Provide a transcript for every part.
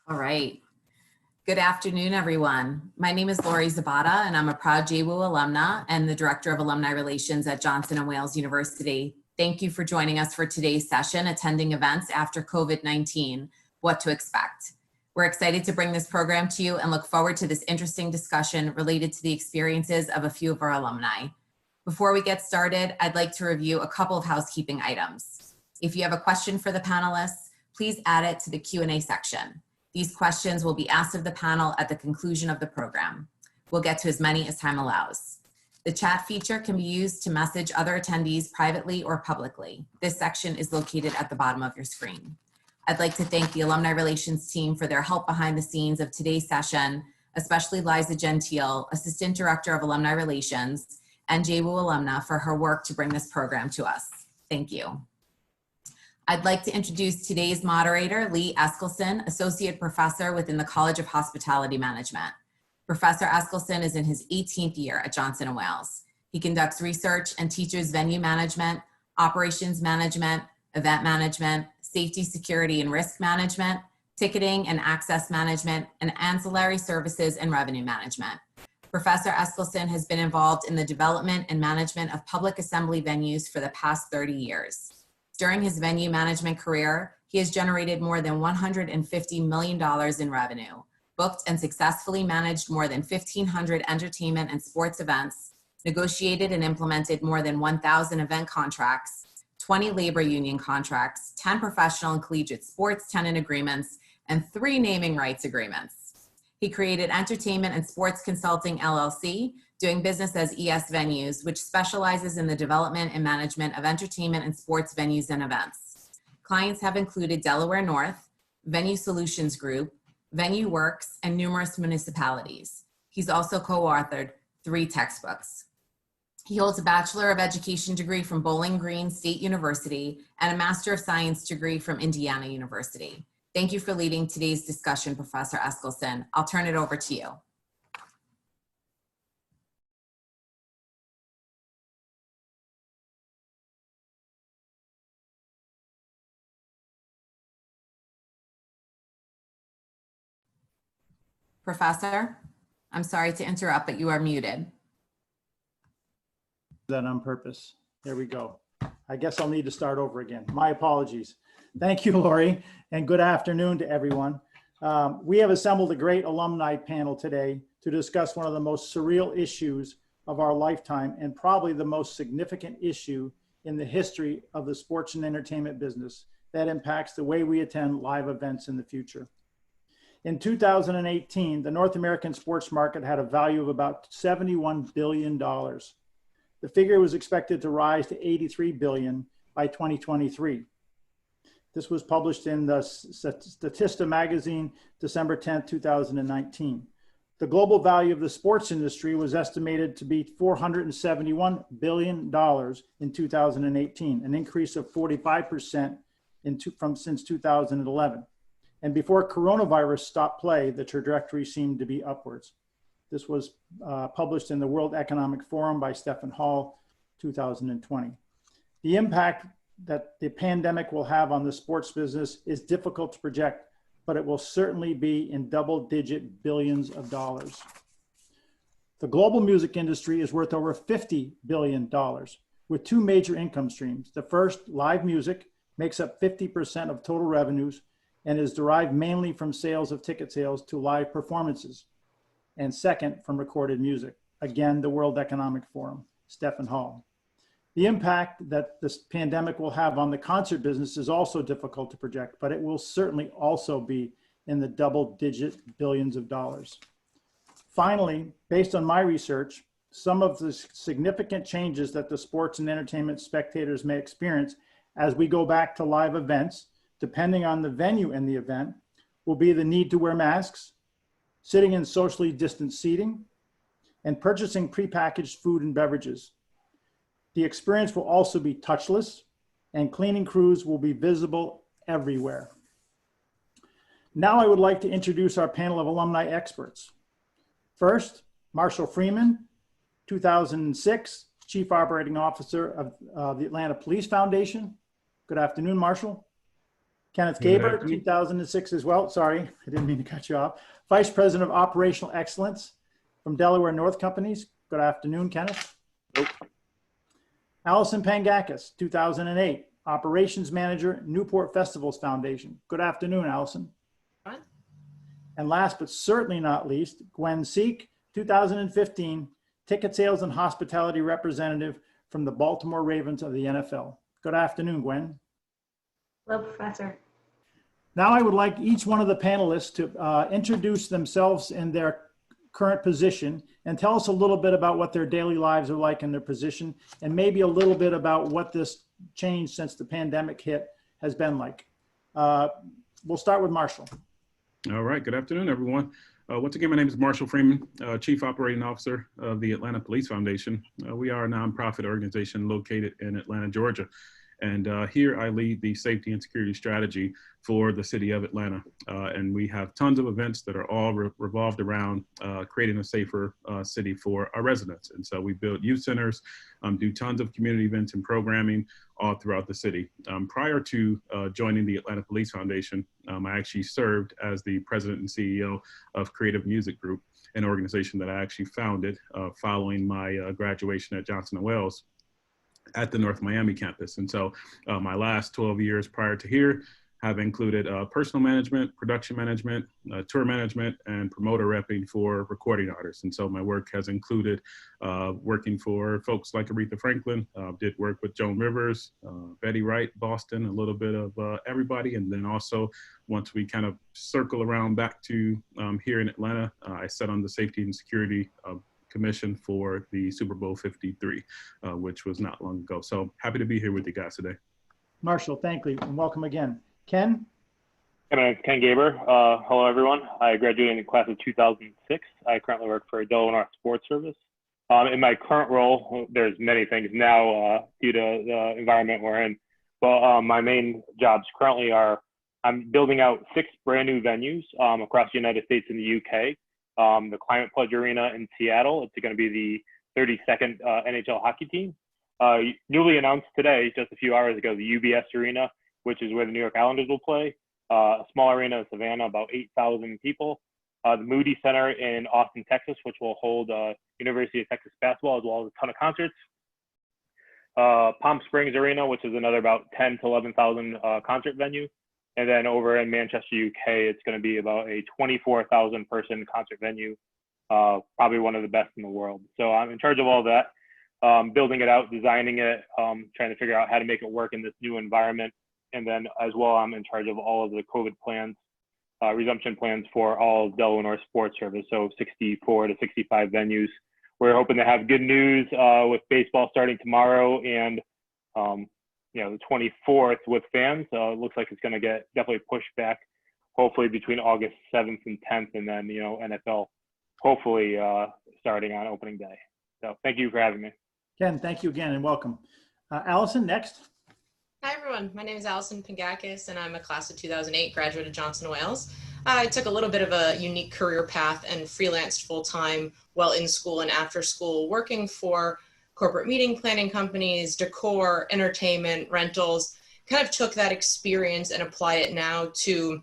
All right. Good afternoon, everyone. My name is Lori Zabata, and I'm a proud JWU alumna and the Director of Alumni Relations at Johnson & Wales University. Thank you for joining us for today's session, Attending Events After COVID-19, What to Expect. We're excited to bring this program to you and look forward to this interesting discussion related to the experiences of a few of our alumni. Before we get started, I'd like to review a couple of housekeeping items. If you have a question for the panelists, please add it to the Q&A section. These questions will be asked of the panel at the conclusion of the program. We'll get to as many as time allows. The chat feature can be used to message other attendees privately or publicly. This section is located at the bottom of your screen. I'd like to thank the Alumni Relations team for their help behind the scenes of today's session, especially Liza Gentile, Assistant Director of Alumni Relations, and JWU alumna for her work to bring this program to us. Thank you. I'd like to introduce today's moderator, Lee Esckilsen, Associate Professor within the College of Hospitality Management. Professor Esckilsen is in his 18th year at Johnson & Wales. He conducts research and teaches venue management, operations management, event management, safety, security, and risk management, ticketing and access management, and ancillary services and revenue management. Professor Esckilsen has been involved in the development and management of public assembly venues for the past 30 years. During his venue management career, he has generated more than $150 million in revenue, booked and successfully managed more than 1,500 entertainment and sports events, negotiated and implemented more than 1,000 event contracts, 20 labor union contracts, 10 professional and collegiate sports tenant agreements, and 3 naming rights agreements. He created Entertainment and Sports Consulting LLC, doing business as ES Venues, which specializes in the development and management of entertainment and sports venues and events. Clients have included Delaware North, Venue Solutions Group, Venue Works, and numerous municipalities. He's also co-authored 3 textbooks. He holds a Bachelor of Education degree from Bowling Green State University and a Master of Science degree from Indiana University. Thank you for leading today's discussion, Professor Esckilsen. I'll turn it over to you. Professor, I'm sorry to interrupt, but you are muted. That on purpose. There we go. I guess I'll need to start over again. My apologies. Thank you, Lori, and good afternoon to everyone. We have assembled a great alumni panel today to discuss one of the most surreal issues of our lifetime and probably the most significant issue in the history of the sports and entertainment business that impacts the way we attend live events in the future. In 2018, the North American sports market had a value of about $71 billion. The figure was expected to rise to $83 billion by 2023. This was published in the Statista magazine, December 10, 2019. The global value of the sports industry was estimated to be $471 billion in 2018, an increase of 45% since 2011. And before coronavirus stopped play, the trajectory seemed to be upwards. This was published in the World Economic Forum by Stephen Hall, 2020. The impact that the pandemic will have on the sports business is difficult to project, but it will certainly be in double-digit billions of dollars. The global music industry is worth over $50 billion, with 2 major income streams. The first, live music, makes up 50% of total revenues and is derived mainly from sales of ticket sales to live performances. And second, from recorded music. Again, the World Economic Forum, Stephen Hall. The impact that this pandemic will have on the concert business is also difficult to project, but it will certainly also be in the double-digit billions of dollars. Finally, based on my research, some of the significant changes that the sports and entertainment spectators may experience as we go back to live events, depending on the venue and the event, will be the need to wear masks, sitting in socially distanced seating, and purchasing prepackaged food and beverages. The experience will also be touchless, and cleaning crews will be visible everywhere. Now I would like to introduce our panel of alumni experts. First, Marshall Freeman, 2006 Chief Operating Officer of the Atlanta Police Foundation. Good afternoon, Marshall. Kenneth Good Gaber, afternoon. 2006 as well. Sorry, I didn't mean to cut you off. Vice President of Operational Excellence from Delaware North Companies. Good afternoon, Kenneth. Nope. Allison Pangakis, 2008, Operations Manager, Newport Festivals Foundation. Good afternoon, Allison. Hi. And last but certainly not least, Gwen Sieck, 2015, Ticket Sales and Hospitality Representative from the Baltimore Ravens of the NFL. Good afternoon, Gwen. Hello, Professor. Now I would like each one of the panelists to introduce themselves and their current position and tell us a little bit about what their daily lives are like in their position and maybe a little bit about what this change since the pandemic hit has been like. We'll start with Marshall. All right. Good afternoon, everyone. Once again, my name is Marshall Freeman, Chief Operating Officer of the Atlanta Police Foundation. We are a nonprofit organization located in Atlanta, Georgia. And here I lead the safety and security strategy for the city of Atlanta. And we have tons of events that are all revolved around creating a safer city for our residents. And so we build youth centers, do tons of community events and programming all throughout the city. Prior to joining the Atlanta Police Foundation, I actually served as the president and CEO of Creative Music Group, an organization that I actually founded following my graduation at Johnson & Wales at the North Miami campus. And so my last 12 years prior to here have included personal management, production management, tour management, and promoter repping for recording artists. And so my work has included working for folks like Aretha Franklin, did work with Joan Rivers, Betty Wright, Boston, a little bit of everybody. And then also, once we kind of circle around back to here in Atlanta, I sat on the safety and security commission for the Super Bowl 53, which was not long ago. So happy to be here with you guys today. Marshall, thank you, and welcome again. Ken? My name is Ken Gaber. Hello, everyone. I graduated in the class of 2006. I currently work for Delaware North Sports Service. In my current role, there's many things now due to the environment we're in, but my main jobs currently are I'm building out 6 brand new venues across the United States and the UK. The Climate Pledge Arena in Seattle. It's going to be the 32nd NHL hockey team. Newly announced today, just a few hours ago, the UBS Arena, which is where the New York Islanders will play. A small arena in Savannah, about 8,000 people. The Moody Center in Austin, Texas, which will hold University of Texas basketball, as well as a ton of concerts. Palm Springs Arena, which is another about 10 to 11,000 concert venue. And then over in Manchester, UK, it's going to be about a 24,000 person concert venue, probably one of the best in the world. So I'm in charge of all that, building it out, designing it, trying to figure out how to make it work in this new environment. And then as well, I'm in charge of all of the COVID plans, resumption plans for all of Delaware North Sports Service. So 64 to 65 venues. We're hoping to have good news with baseball starting tomorrow and the 24th with fans. It looks like it's going to get definitely pushed back, hopefully between August 7th and 10th, and then, NFL hopefully starting on opening day. So thank you for having me. Ken, thank you again and welcome. Allison, next. Hi, everyone. My name is Allison Pangakis, and I'm a class of 2008 graduate of Johnson & Wales. I took a little bit of a unique career path and freelanced full-time while in school and after school, working for corporate meeting planning companies, decor, entertainment, rentals. Kind of took that experience and apply it now to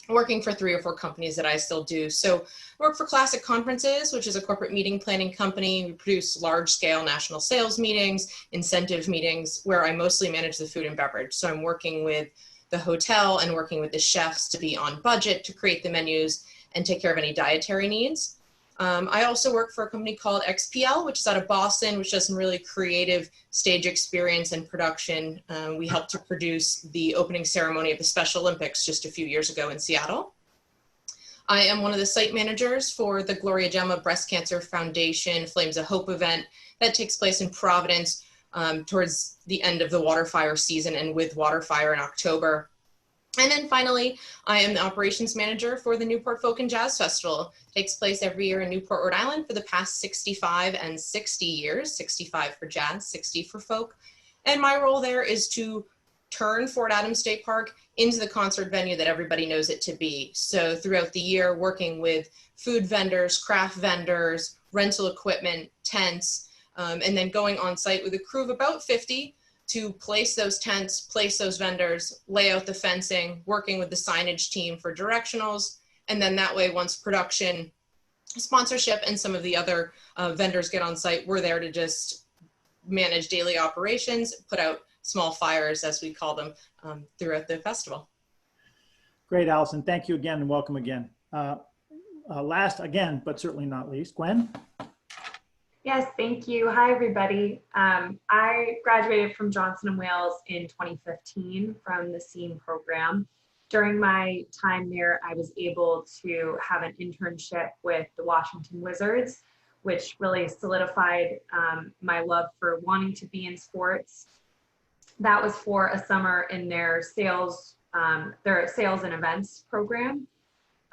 working for 3 or 4 companies that I still do. So I work for Classic Conferences, which is a corporate meeting planning company. We produce large-scale national sales meetings, incentive meetings, where I mostly manage the food and beverage. So I'm working with the hotel and working with the chefs to be on budget, to create the menus and take care of any dietary needs. I also work for a company called XPL, which is out of Boston, which does some really creative stage experience and production. We helped to produce the opening ceremony of the Special Olympics just a few years ago in Seattle. I am one of the site managers for the Gloria Gemma Breast Cancer Foundation Flames of Hope event that takes place in Providence towards the end of the waterfire season and with waterfire in October. And then finally, I am the operations manager for the Newport Folk and Jazz Festival. It takes place every year in Newport, Rhode Island for the past 65 and 60 years, 65 for jazz, 60 for folk. And my role there is to turn Fort Adams State Park into the concert venue that everybody knows it to be. So throughout the year, working with food vendors, craft vendors, rental equipment, tents, and then going on site with a crew of about 50 to place those tents, place those vendors, lay out the fencing, working with the signage team for directionals. And then that way, once production, sponsorship, and some of the other vendors get on site, we're there to just manage daily operations, put out small fires, as we call them, throughout the festival. Great, Allison. Thank you again and welcome again. Last again, but certainly not least, Gwen. Yes, thank you. Hi, everybody. I graduated from Johnson & Wales in 2015 from the SEAM program. During my time there, I was able to have an internship with the Washington Wizards, which really solidified my love for wanting to be in sports. That was for a summer in their sales and events program.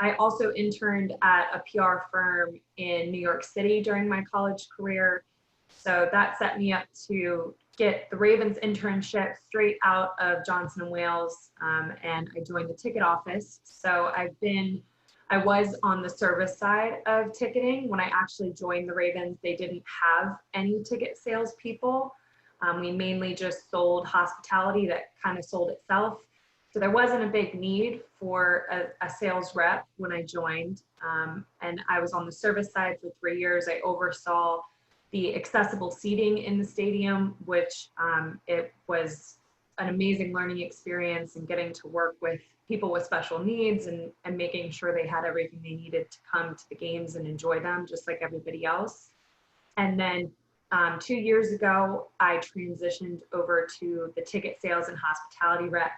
I also interned at a PR firm in New York City during my college career. So that set me up to get the Ravens internship straight out of Johnson & Wales, and I joined the ticket office. So I was on the service side of ticketing. When I actually joined the Ravens, they didn't have any ticket salespeople. We mainly just sold hospitality that kind of sold itself. So there wasn't a big need for a sales rep when I joined. And I was on the service side for 3 years. I oversaw the accessible seating in the stadium, which it was an amazing learning experience, and getting to work with people with special needs and making sure they had everything they needed to come to the games and enjoy them just like everybody else. And then 2 years ago, I transitioned over to the ticket sales and hospitality rep.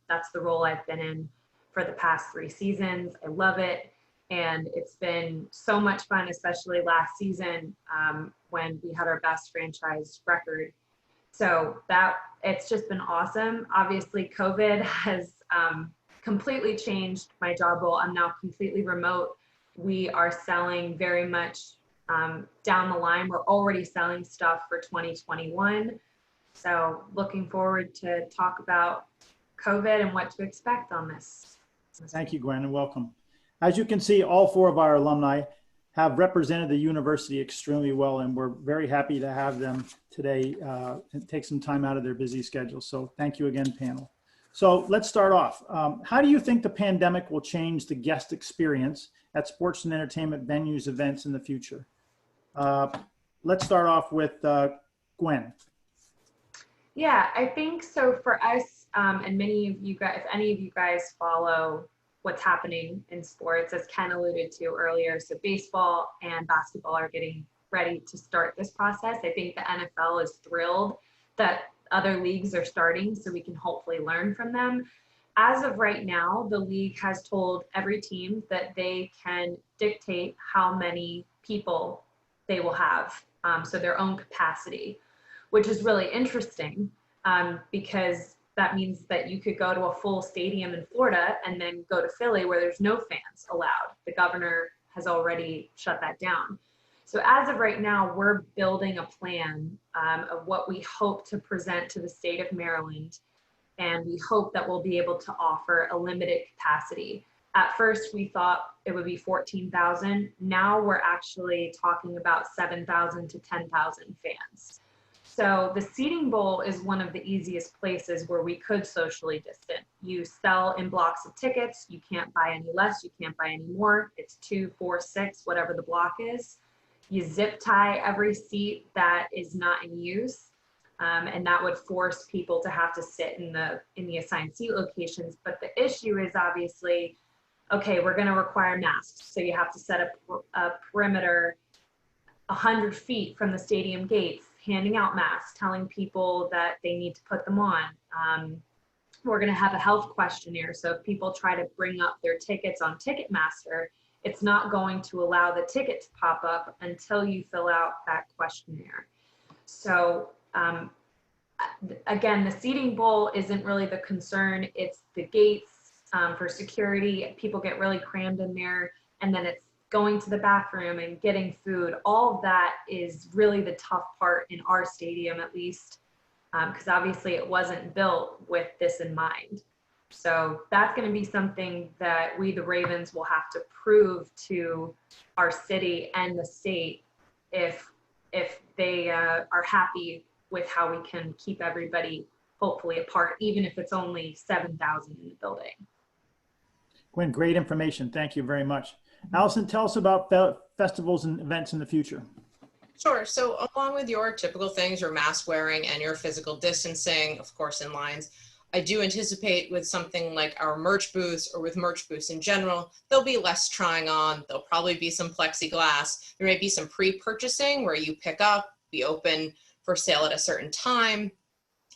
That's the role I've been in for the past 3 seasons. I love it. And it's been so much fun, especially last season when we had our best franchise record. So it's just been awesome. Obviously, COVID has completely changed my job role. I'm now completely remote. We are selling very much down the line. We're already selling stuff for 2021. So looking forward to talk about COVID and what to expect on this. Thank you, Gwen, and welcome. As you can see, all 4 of our alumni have represented the university extremely well, and we're very happy to have them today and take some time out of their busy schedule. So thank you again, panel. So let's start off. How do you think the pandemic will change the guest experience at sports and entertainment venues, events in the future? Let's start off with Gwen. Yeah, I think so for us, and many of you guys, if any of you guys follow what's happening in sports, as Ken alluded to earlier, so baseball and basketball are getting ready to start this process. I think the NFL is thrilled that other leagues are starting, so we can hopefully learn from them. As of right now, the league has told every team that they can dictate how many people they will have, so their own capacity, which is really interesting because that means that you could go to a full stadium in Florida and then go to Philly where there's no fans allowed. The governor has already shut that down. So as of right now, we're building a plan of what we hope to present to the state of Maryland, and we hope that we'll be able to offer a limited capacity. At first, we thought it would be 14,000. Now we're actually talking about 7,000 to 10,000 fans. So the seating bowl is one of the easiest places where we could socially distance. You sell in blocks of tickets. You can't buy any less. You can't buy any more. It's 2, 4, 6, whatever the block is. You zip tie every seat that is not in use. And that would force people to have to sit in the assigned seat locations. But the issue is obviously, okay, we're going to require masks. So you have to set up a perimeter 100 feet from the stadium gates, handing out masks, telling people that they need to put them on. We're going to have a health questionnaire. So if people try to bring up their tickets on Ticketmaster, it's not going to allow the ticket to pop up until you fill out that questionnaire. So again, the seating bowl isn't really the concern. It's the gates for security. People get really crammed in there, and then it's going to the bathroom and getting food. All of that is really the tough part in our stadium, at least, because obviously it wasn't built with this in mind. So that's going to be something that we, the Ravens, will have to prove to our city and the state if they are happy with how we can keep everybody hopefully apart, even if it's only 7,000 in the building. Gwen, great information. Thank you very much. Allison, tell us about festivals and events in the future. Sure. So along with your typical things, your mask wearing and your physical distancing, of course, in lines, I do anticipate with something like our merch booths or with merch booths in general, there'll be less trying on. There'll probably be some plexiglass. There may be some pre-purchasing where you pick up, be open for sale at a certain time.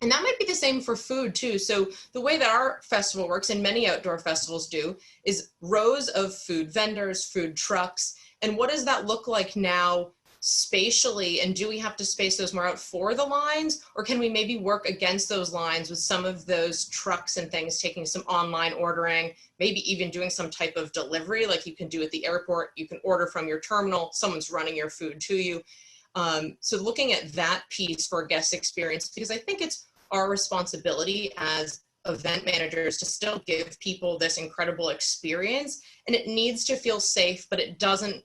And that might be the same for food too. So the way that our festival works, and many outdoor festivals do, is rows of food vendors, food trucks. And what does that look like now spatially? And do we have to space those more out for the lines? Or can we maybe work against those lines with some of those trucks and things, taking some online ordering, maybe even doing some type of delivery like you can do at the airport? You can order from your terminal, someone's running your food to you. So looking at that piece for guest experience, because I think it's our responsibility as event managers to still give people this incredible experience, and it needs to feel safe, but it doesn't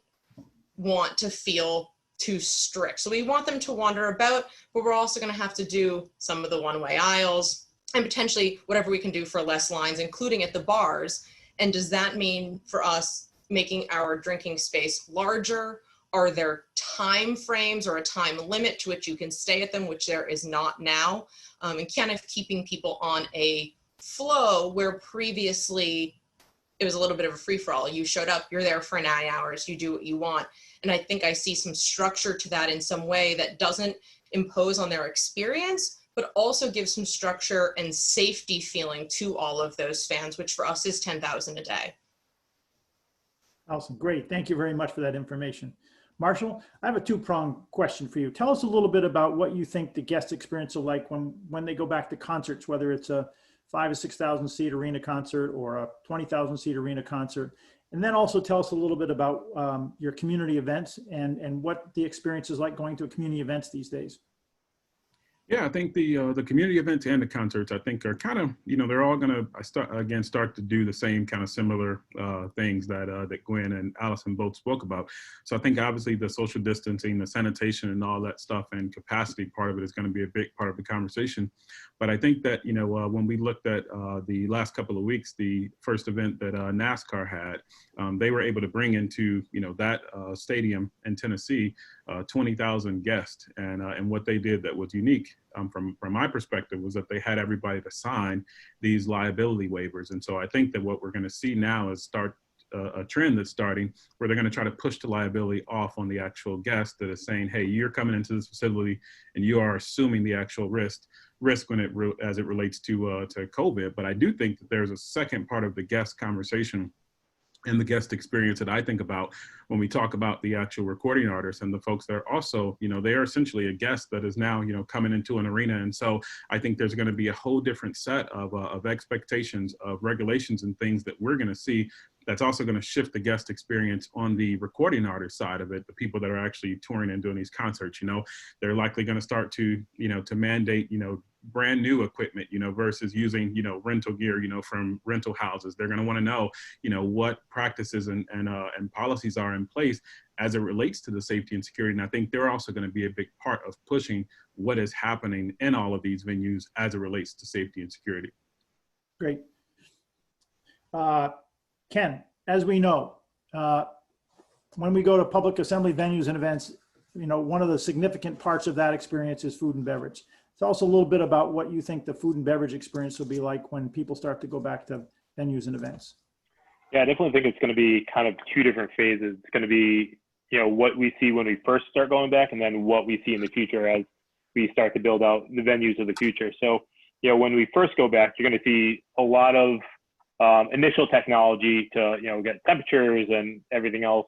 want to feel too strict. So we want them to wander about, but we're also going to have to do some of the one-way aisles and potentially whatever we can do for less lines, including at the bars. And does that mean for us making our drinking space larger? Are there time frames or a time limit to which you can stay at them, which there is not now? And kind of keeping people on a flow where previously it was a little bit of a free-for-all. You showed up, you're there for 9 hours, you do what you want. And I think I see some structure to that in some way that doesn't impose on their experience, but also gives some structure and safety feeling to all of those fans, which for us is 10,000 a day. Awesome, great. Thank you very much for that information. Marshall, I have a two-pronged question for you. Tell us a little bit about what you think the guest experience will like when they go back to concerts, whether it's a 5,000 or 6,000 seat arena concert or a 20,000 seat arena concert. And then also tell us a little bit about your community events and what the experience is like going to community events these days. Yeah, I think the community events and the concerts, I think, are kind of, they're all going to start to do the same kind of similar things that Gwen and Allison both spoke about. So I think obviously the social distancing, the sanitation and all that stuff and capacity part of it is going to be a big part of the conversation. But I think that, when we looked at the last couple of weeks, the first event that NASCAR had, they were able to bring into, that stadium in Tennessee, 20,000 guests. And what they did that was unique from my perspective was that they had everybody to sign these liability waivers. And so I think that what we're going to see now is a trend that's starting where they're going to try to push the liability off on the actual guest that is saying, hey, you're coming into this facility and you are assuming the actual risk when as it relates to COVID. But I do think that there's a second part of the guest conversation and the guest experience that I think about when we talk about the actual recording artists and the folks that are also, they are essentially a guest that is now, coming into an arena. And so I think there's going to be a whole different set of expectations, of regulations and things that we're going to see that's also going to shift the guest experience on the recording artist side of it, the people that are actually touring and doing these concerts. They're likely going to start to, to mandate, brand new equipment, versus using, rental gear, from rental houses. They're going to want to know, what practices and policies are in place as it relates to the safety and security. And I think they're also going to be a big part of pushing what is happening in all of these venues as it relates to safety and security. Great. Ken, as we know, when we go to public assembly venues and events, one of the significant parts of that experience is food and beverage. Tell us a little bit about what you think the food and beverage experience will be like when people start to go back to venues and events. Yeah, I definitely think it's going to be kind of two different phases. It's going to be, what we see when we first start going back, and then what we see in the future as we start to build out the venues of the future. So, when we first go back, you're going to see a lot of initial technology to, get temperatures and everything else.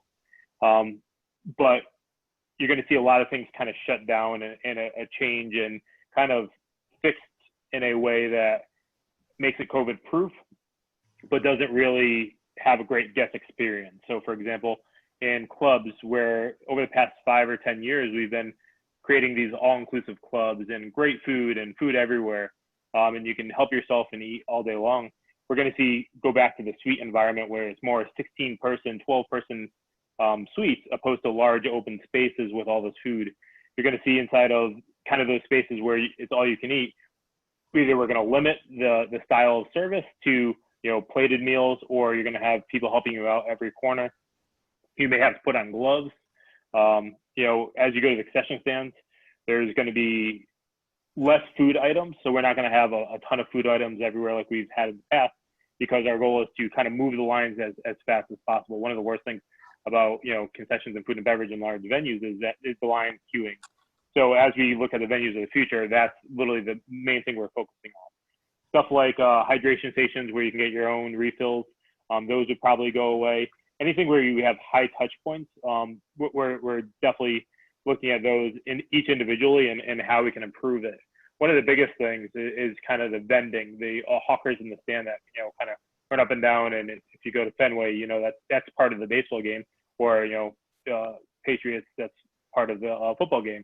But you're going to see a lot of things kind of shut down and a change and kind of fixed in a way that makes it COVID proof, but doesn't really have a great guest experience. So for example, in clubs where over the past 5 or 10 years, we've been creating these all-inclusive clubs and great food and food everywhere. And you can help yourself and eat all day long. We're going to go back to the suite environment where it's more 16-person, 12-person suites opposed to large open spaces with all this food. You're going to see inside of kind of those spaces where it's all you can eat, either we're going to limit the style of service to, plated meals, or you're going to have people helping you out every corner. You may have to put on gloves. As you go to the concession stands, there's going to be less food items. So we're not going to have a ton of food items everywhere like we've had in the past, because our goal is to kind of move the lines as fast as possible. One of the worst things about, concessions and food and beverage in large venues is the line queuing. So as we look at the venues of the future, that's literally the main thing we're focusing on. Stuff like hydration stations where you can get your own refills, those would probably go away. Anything where you have high touch points, we're definitely looking at those in each individually and how we can improve it. One of the biggest things is kind of the vending, the hawkers in the stand that, kind of run up and down. And if you go to Fenway, that's part of the baseball game, or, Patriots, that's part of the football game.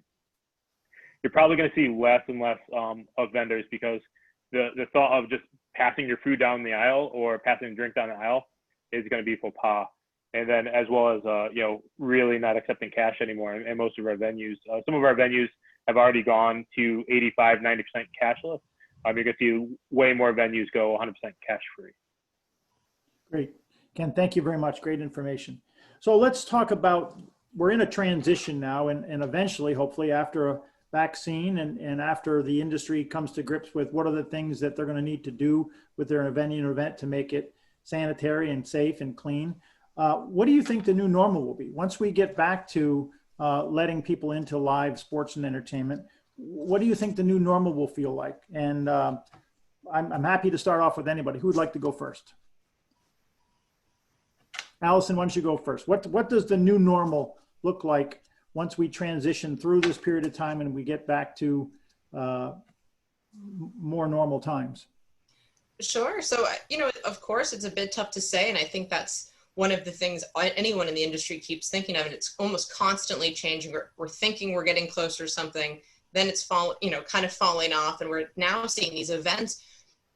You're probably going to see less and less of vendors, because the thought of just passing your food down the aisle or passing a drink down the aisle is going to be faux pas. And then as well as, really not accepting cash anymore in most of our venues. Some of our venues have already gone to 85, 90% cashless. You're going to see way more venues go 100% cash free. Great. Ken, thank you very much. Great information. So let's talk about, we're in a transition now, and eventually, hopefully after a vaccine and after the industry comes to grips with what are the things that they're going to need to do with their venue event to make it sanitary and safe and clean. What do you think the new normal will be? Once we get back to letting people into live sports and entertainment, what do you think the new normal will feel like? And I'm happy to start off with anybody. Who would like to go first? Allison, why don't you go first? What does the new normal look like once we transition through this period of time and we get back to more normal times? Sure. So, of course, it's a bit tough to say. And I think that's one of the things anyone in the industry keeps thinking of. And it's almost constantly changing. We're thinking we're getting closer to something, then it's kind of falling off. And we're now seeing these events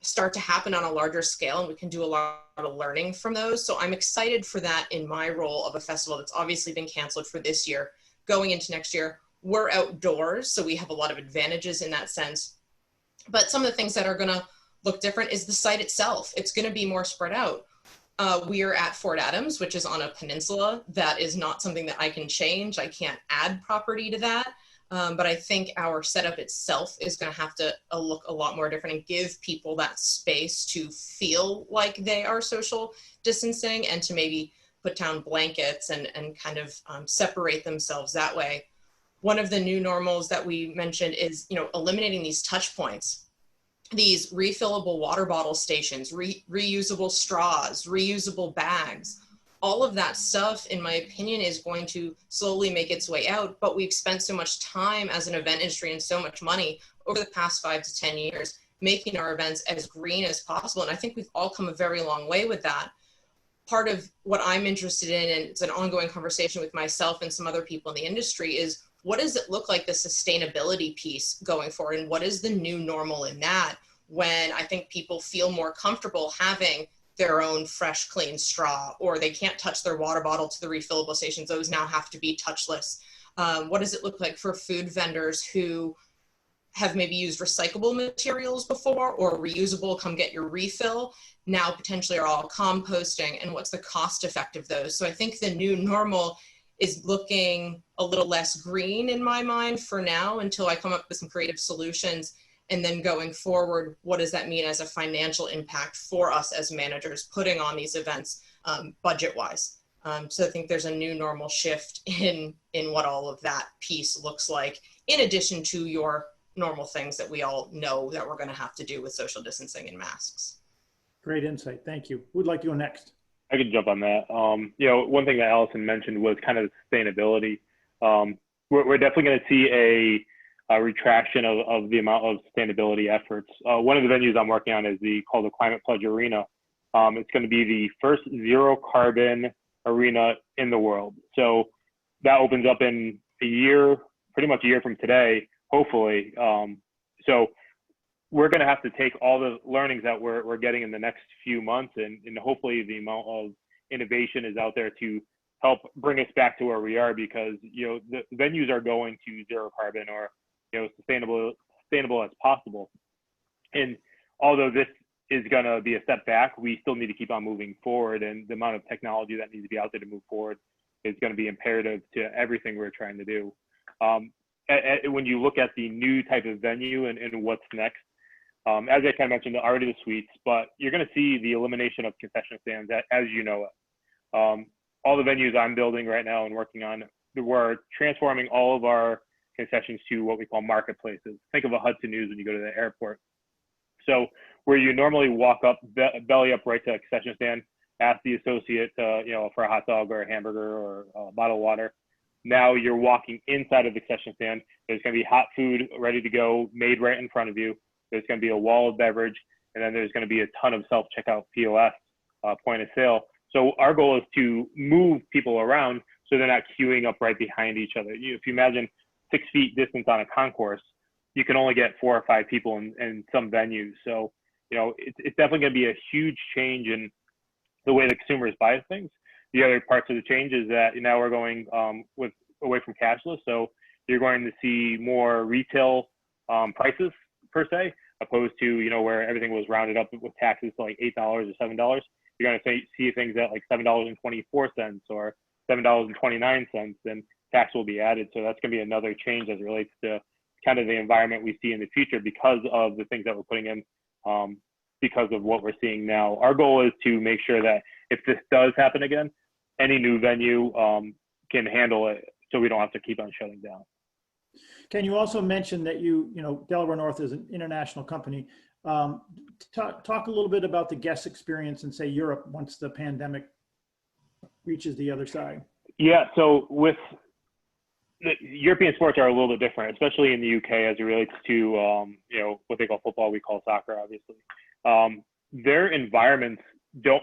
start to happen on a larger scale, and we can do a lot of learning from those. So I'm excited for that in my role of a festival that's obviously been canceled for this year. Going into next year, we're outdoors, so we have a lot of advantages in that sense. But some of the things that are going to look different is the site itself. It's going to be more spread out. We are at Fort Adams, which is on a peninsula. That is not something that I can change. I can't add property to that. But I think our setup itself is going to have to look a lot more different and give people that space to feel like they are social distancing, and to maybe put down blankets and kind of separate themselves that way. One of the new normals that we mentioned is, eliminating these touch points, these refillable water bottle stations, reusable straws, reusable bags. All of that stuff, in my opinion, is going to slowly make its way out, but we've spent so much time as an event industry and so much money over the past 5 to 10 years making our events as green as possible. And I think we've all come a very long way with that. Part of what I'm interested in, and it's an ongoing conversation with myself and some other people in the industry, is what does it look like, the sustainability piece going forward, and what is the new normal in that, when I think people feel more comfortable having their own fresh, clean straw, or they can't touch their water bottle to the refillable stations. Those now have to be touchless. What does it look like for food vendors who have maybe used recyclable materials before, or reusable, come get your refill, now potentially are all composting, and what's the cost effect of those? So I think the new normal is looking a little less green in my mind for now, until I come up with some creative solutions. And then going forward, what does that mean as a financial impact for us as managers putting on these events budget-wise? So I think there's a new normal shift in what all of that piece looks like, in addition to your normal things that we all know that we're going to have to do with social distancing and masks. Great insight. Thank you. Who would like to go next? I could jump on that. One thing that Allison mentioned was kind of sustainability. We're definitely going to see a retraction of the amount of sustainability efforts. One of the venues I'm working on is called the Climate Pledge Arena. It's going to be the first zero carbon arena in the world. So that opens up in a year, pretty much a year from today, hopefully. So we're going to have to take all the learnings that we're getting in the next few months, and hopefully the amount of innovation is out there to help bring us back to where we are, because the venues are going to zero carbon or sustainable as possible. And although this is going to be a step back, we still need to keep on moving forward, and the amount of technology that needs to be out there to move forward is going to be imperative to everything we're trying to do. When you look at the new type of venue and what's next, as I kind of mentioned already, the suites, but you're going to see the elimination of concession stands as you know it. All the venues I'm building right now and working on, we're transforming all of our concessions to what we call marketplaces. Think of a Hudson News when you go to the airport. So where you normally walk up, belly up right to a concession stand, ask the associate, for a hot dog or a hamburger or a bottle of water. Now you're walking inside of the concession stand. There's going to be hot food ready to go, made right in front of you. There's going to be a wall of beverage, and then there's going to be a ton of self-checkout POS, point of sale. So our goal is to move people around so they're not queuing up right behind each other. If you imagine 6 feet distance on a concourse, you can only get 4 or 5 people in some venues. So, it's definitely going to be a huge change in the way the consumers buy things. The other parts of the change is that now we're going away from cashless. So you're going to see more retail prices per se, opposed to, where everything was rounded up with taxes to like $8 or $7. You're going to see things at like $7.24 or $7.29, and tax will be added. So that's going to be another change as it relates to kind of the environment we see in the future because of the things that we're putting in, because of what we're seeing now. Our goal is to make sure that if this does happen again, any new venue can handle it so we don't have to keep on shutting down. Can you also mention that Delaware North is an international company? Talk a little bit about the guest experience in, say, Europe once the pandemic reaches the other side. Yeah, so with the European sports are a little bit different, especially in the UK as it relates to, what they call football, we call soccer, obviously. Their environments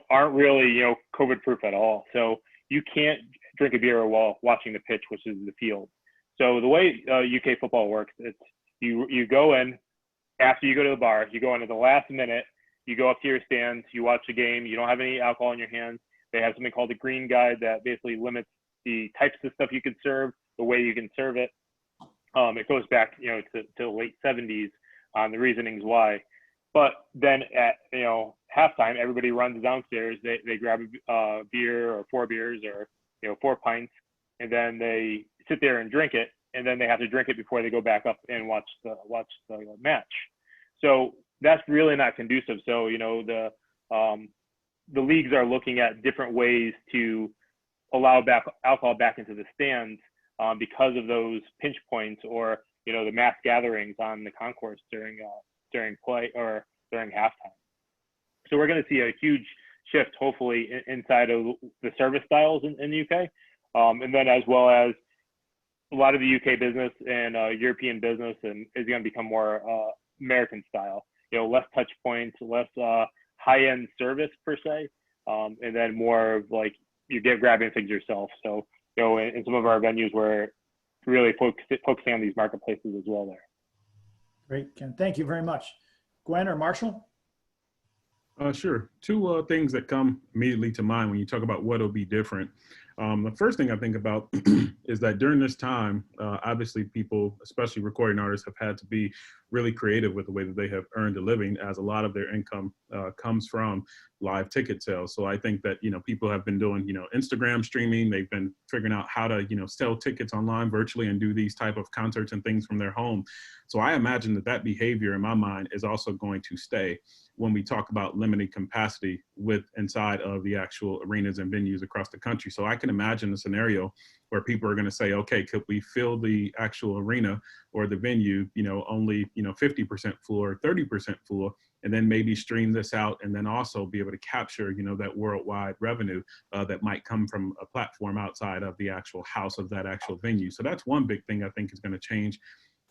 aren't really, COVID-proof at all. So you can't drink a beer while watching the pitch, which is the field. So the way UK football works, it's you go in after you go to the bar, you go in at the last minute, you go up to your stands, you watch the game, you don't have any alcohol in your hands. They have something called the Green Guide that basically limits the types of stuff you can serve, the way you can serve it. It goes back, to the late 70s on the reasonings why. But then at, halftime, everybody runs downstairs. They grab a beer or 4 beers or, 4 pints, and then they sit there and drink it. And then they have to drink it before they go back up and watch the match. So that's really not conducive. So, the leagues are looking at different ways to allow alcohol back into the stands because of those pinch points or, the mass gatherings on the concourse during play or during halftime. So we're going to see a huge shift, hopefully, inside of the service styles in the UK. And then as well as a lot of the UK business and European business is going to become more American style, less touch points, less high-end service per se, and then more of like you get grabbing things yourself. So, in some of our venues, we're really focusing on these marketplaces as well there. Great, Ken. Thank you very much. Gwen or Marshall? Sure. 2 things that come immediately to mind when you talk about what'll be different. The first thing I think about is that during this time, obviously people, especially recording artists, have had to be really creative with the way that they have earned a living, as a lot of their income comes from live ticket sales. So I think that, people have been doing, Instagram streaming. They've been figuring out how to, sell tickets online virtually and do these type of concerts and things from their home. So I imagine that behavior in my mind is also going to stay when we talk about limited capacity inside of the actual arenas and venues across the country. So I can imagine a scenario where people are going to say, okay, could we fill the actual arena or the venue, only, 50% full or 30% full, and then maybe stream this out and then also be able to capture, that worldwide revenue that might come from a platform outside of the actual house of that actual venue. So that's one big thing I think is going to change.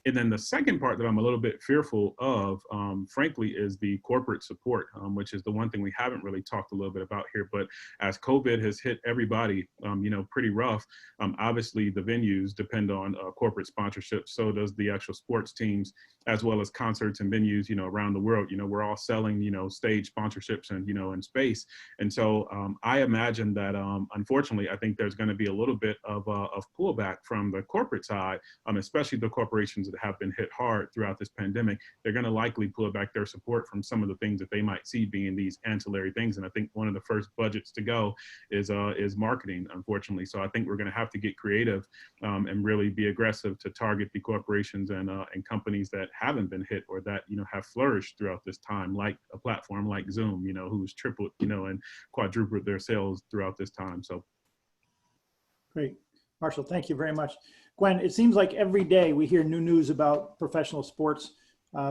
And then the second part that I'm a little bit fearful of, frankly, is the corporate support, which is the one thing we haven't really talked a little bit about here. But as COVID has hit everybody, pretty rough, obviously the venues depend on corporate sponsorship. So does the actual sports teams. as well as concerts and venues, around the world. We're all selling, stage sponsorships and, in space. And so I imagine that, unfortunately, I think there's going to be a little bit of pullback from the corporate side, especially the corporations that have been hit hard throughout this pandemic. They're going to likely pull back their support from some of the things that they might see being these ancillary things. And I think one of the first budgets to go is marketing, unfortunately. So I think we're going to have to get creative and really be aggressive to target the corporations and companies that haven't been hit or that, have flourished throughout this time, like a platform like Zoom, who's tripled, and quadrupled their sales throughout this time. So. Great. Marshall, thank you very much. Gwen, it seems like every day we hear new news about professional sports.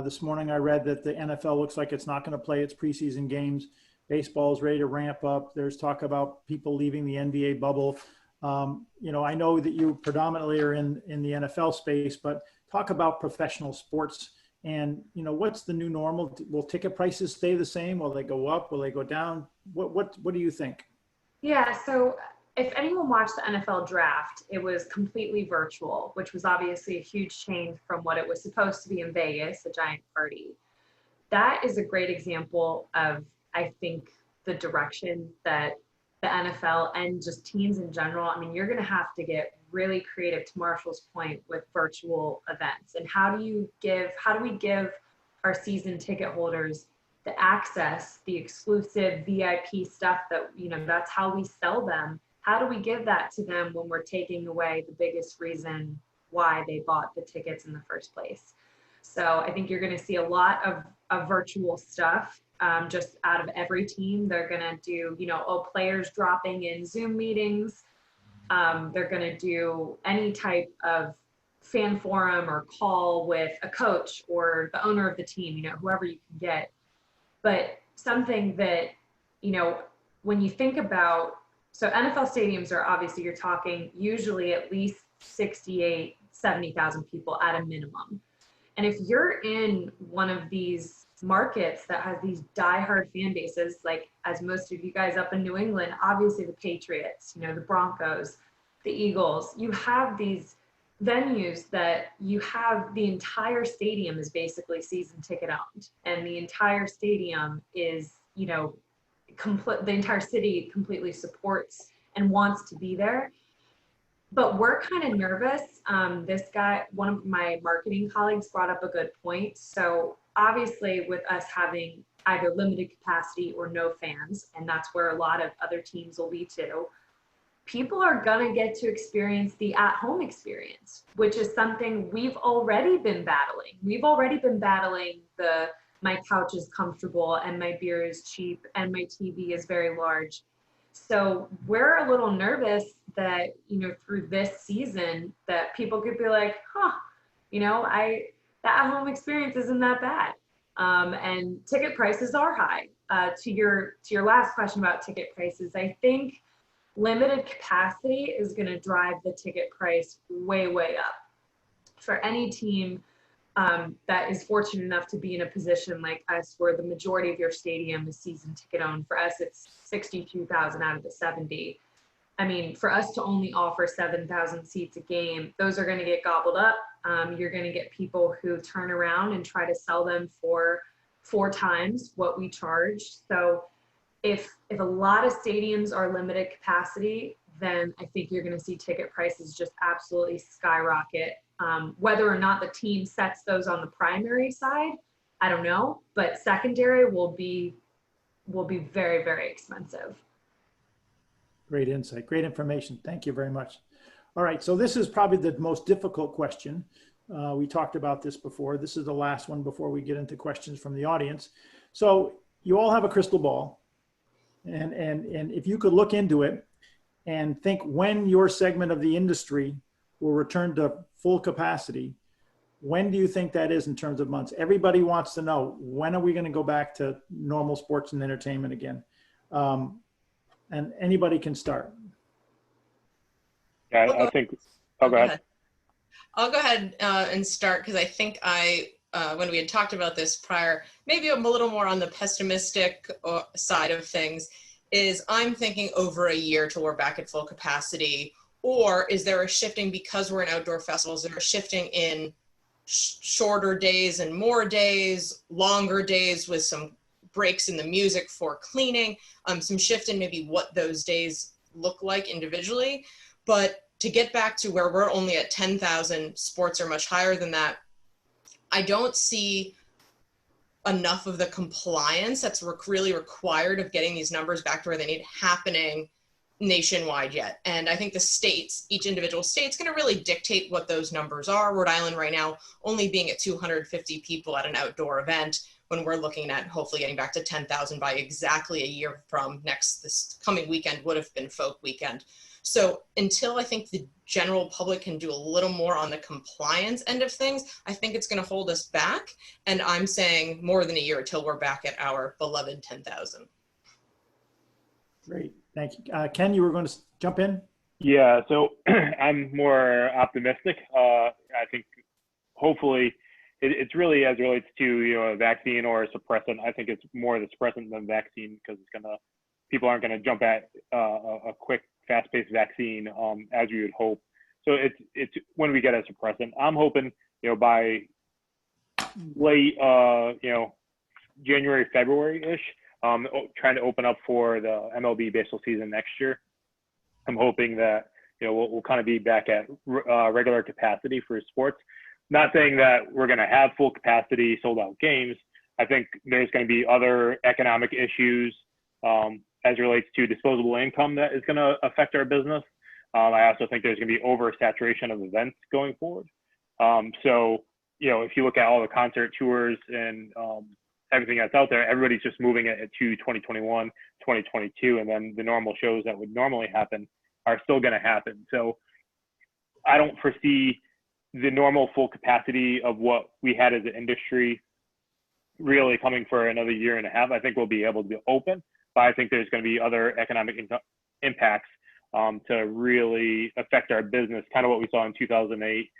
This morning I read that the NFL looks like it's not going to play its preseason games. Baseball is ready to ramp up. There's talk about people leaving the NBA bubble. I know that you predominantly are in the NFL space, but talk about professional sports and, what's the new normal? Will ticket prices stay the same? Will they go up? Will they go down? What do you think? Yeah, so if anyone watched the NFL draft, it was completely virtual, which was obviously a huge change from what it was supposed to be in Vegas, a giant party. That is a great example of, I think, the direction that the NFL and just teams in general, you're going to have to get really creative, to Marshall's point, with virtual events. And how do we give our season ticket holders the access, the exclusive VIP stuff that, that's how we sell them. How do we give that to them when we're taking away the biggest reason why they bought the tickets in the first place? So I think you're going to see a lot of virtual stuff. Just out of every team, they're going to do, players dropping in Zoom meetings. They're going to do any type of fan forum or call with a coach or the owner of the team, whoever you can get. But something that, when you think about, so NFL stadiums are obviously, you're talking usually at least 68, 70,000 people at a minimum. And if you're in one of these markets that has these diehard fan bases, like as most of you guys up in New England, obviously the Patriots, the Broncos, the Eagles, you have these venues that you have the entire stadium is basically season ticket owned, and the entire stadium is, the entire city completely supports and wants to be there. But we're kind of nervous. This guy, one of my marketing colleagues, brought up a good point. So obviously with us having either limited capacity or no fans, and that's where a lot of other teams will be too, people are going to get to experience the at-home experience, which is something we've already been battling. We've already been battling the my couch is comfortable and my beer is cheap and my TV is very large. So we're a little nervous that, through this season that people could be like, the at-home experience isn't that bad. And ticket prices are high. To your last question about ticket prices, I think limited capacity is going to drive the ticket price way, way up. For any team that is fortunate enough to be in a position like us where the majority of your stadium is season ticket owned, for us it's 62,000 out of the 70. For us to only offer 7,000 seats a game, those are going to get gobbled up. You're going to get people who turn around and try to sell them for 4 times what we charge. So if a lot of stadiums are limited capacity, then I think you're going to see ticket prices just absolutely skyrocket. Whether or not the team sets those on the primary side, I don't know, but secondary will be very, very expensive. Great insight, great information. Thank you very much. All right, so this is probably the most difficult question. We talked about this before. This is the last one before we get into questions from the audience. So you all have a crystal ball, and if you could look into it and think when your segment of the industry will return to full capacity, when do you think that is in terms of months? Everybody wants to know, when are we going to go back to normal sports and entertainment again? And anybody can start. Yeah, I think, go ahead. I'll go ahead and start, because I think when we had talked about this prior, maybe I'm a little more on the pessimistic side of things, is I'm thinking over a year till we're back at full capacity. Or is there a shifting, because we're in outdoor festivals, there a shifting in shorter days and more days, longer days with some breaks in the music for cleaning, some shift in maybe what those days look like individually. But to get back to where we're only at 10,000, sports are much higher than that. I don't see enough of the compliance that's really required of getting these numbers back to where they need happening nationwide yet. And I think the states, each individual state's going to really dictate what those numbers are. Rhode Island right now only being at 250 people at an outdoor event, when we're looking at hopefully getting back to 10,000 by exactly a year from this coming weekend would have been Folk Weekend. So until I think the general public can do a little more on the compliance end of things, I think it's going to hold us back. And I'm saying more than a year until we're back at our beloved 10,000. Great, thank you. Ken, you were going to jump in? Yeah, so I'm more optimistic. I think hopefully it's really as it relates to a vaccine or a suppressant. I think it's more the suppressant than vaccine, because people aren't gonna jump at a quick, fast-paced vaccine as we would hope. So it's when we get a suppressant. I'm hoping by late January, February-ish, trying to open up for the MLB baseball season next year. I'm hoping that we'll kind of be back at regular capacity for sports. Not saying that we're going to have full capacity, sold out games. I think there's going to be other economic issues as it relates to disposable income that is going to affect our business. I also think there's going to be oversaturation of events going forward. So, if you look at all the concert tours and everything that's out there, everybody's just moving it to 2021, 2022, and then the normal shows that would normally happen are still going to happen. So I don't foresee the normal full capacity of what we had as an industry really coming for another year and a half. I think we'll be able to be open, but I think there's going to be other economic impacts to really affect our business, kind of what we saw in 2008,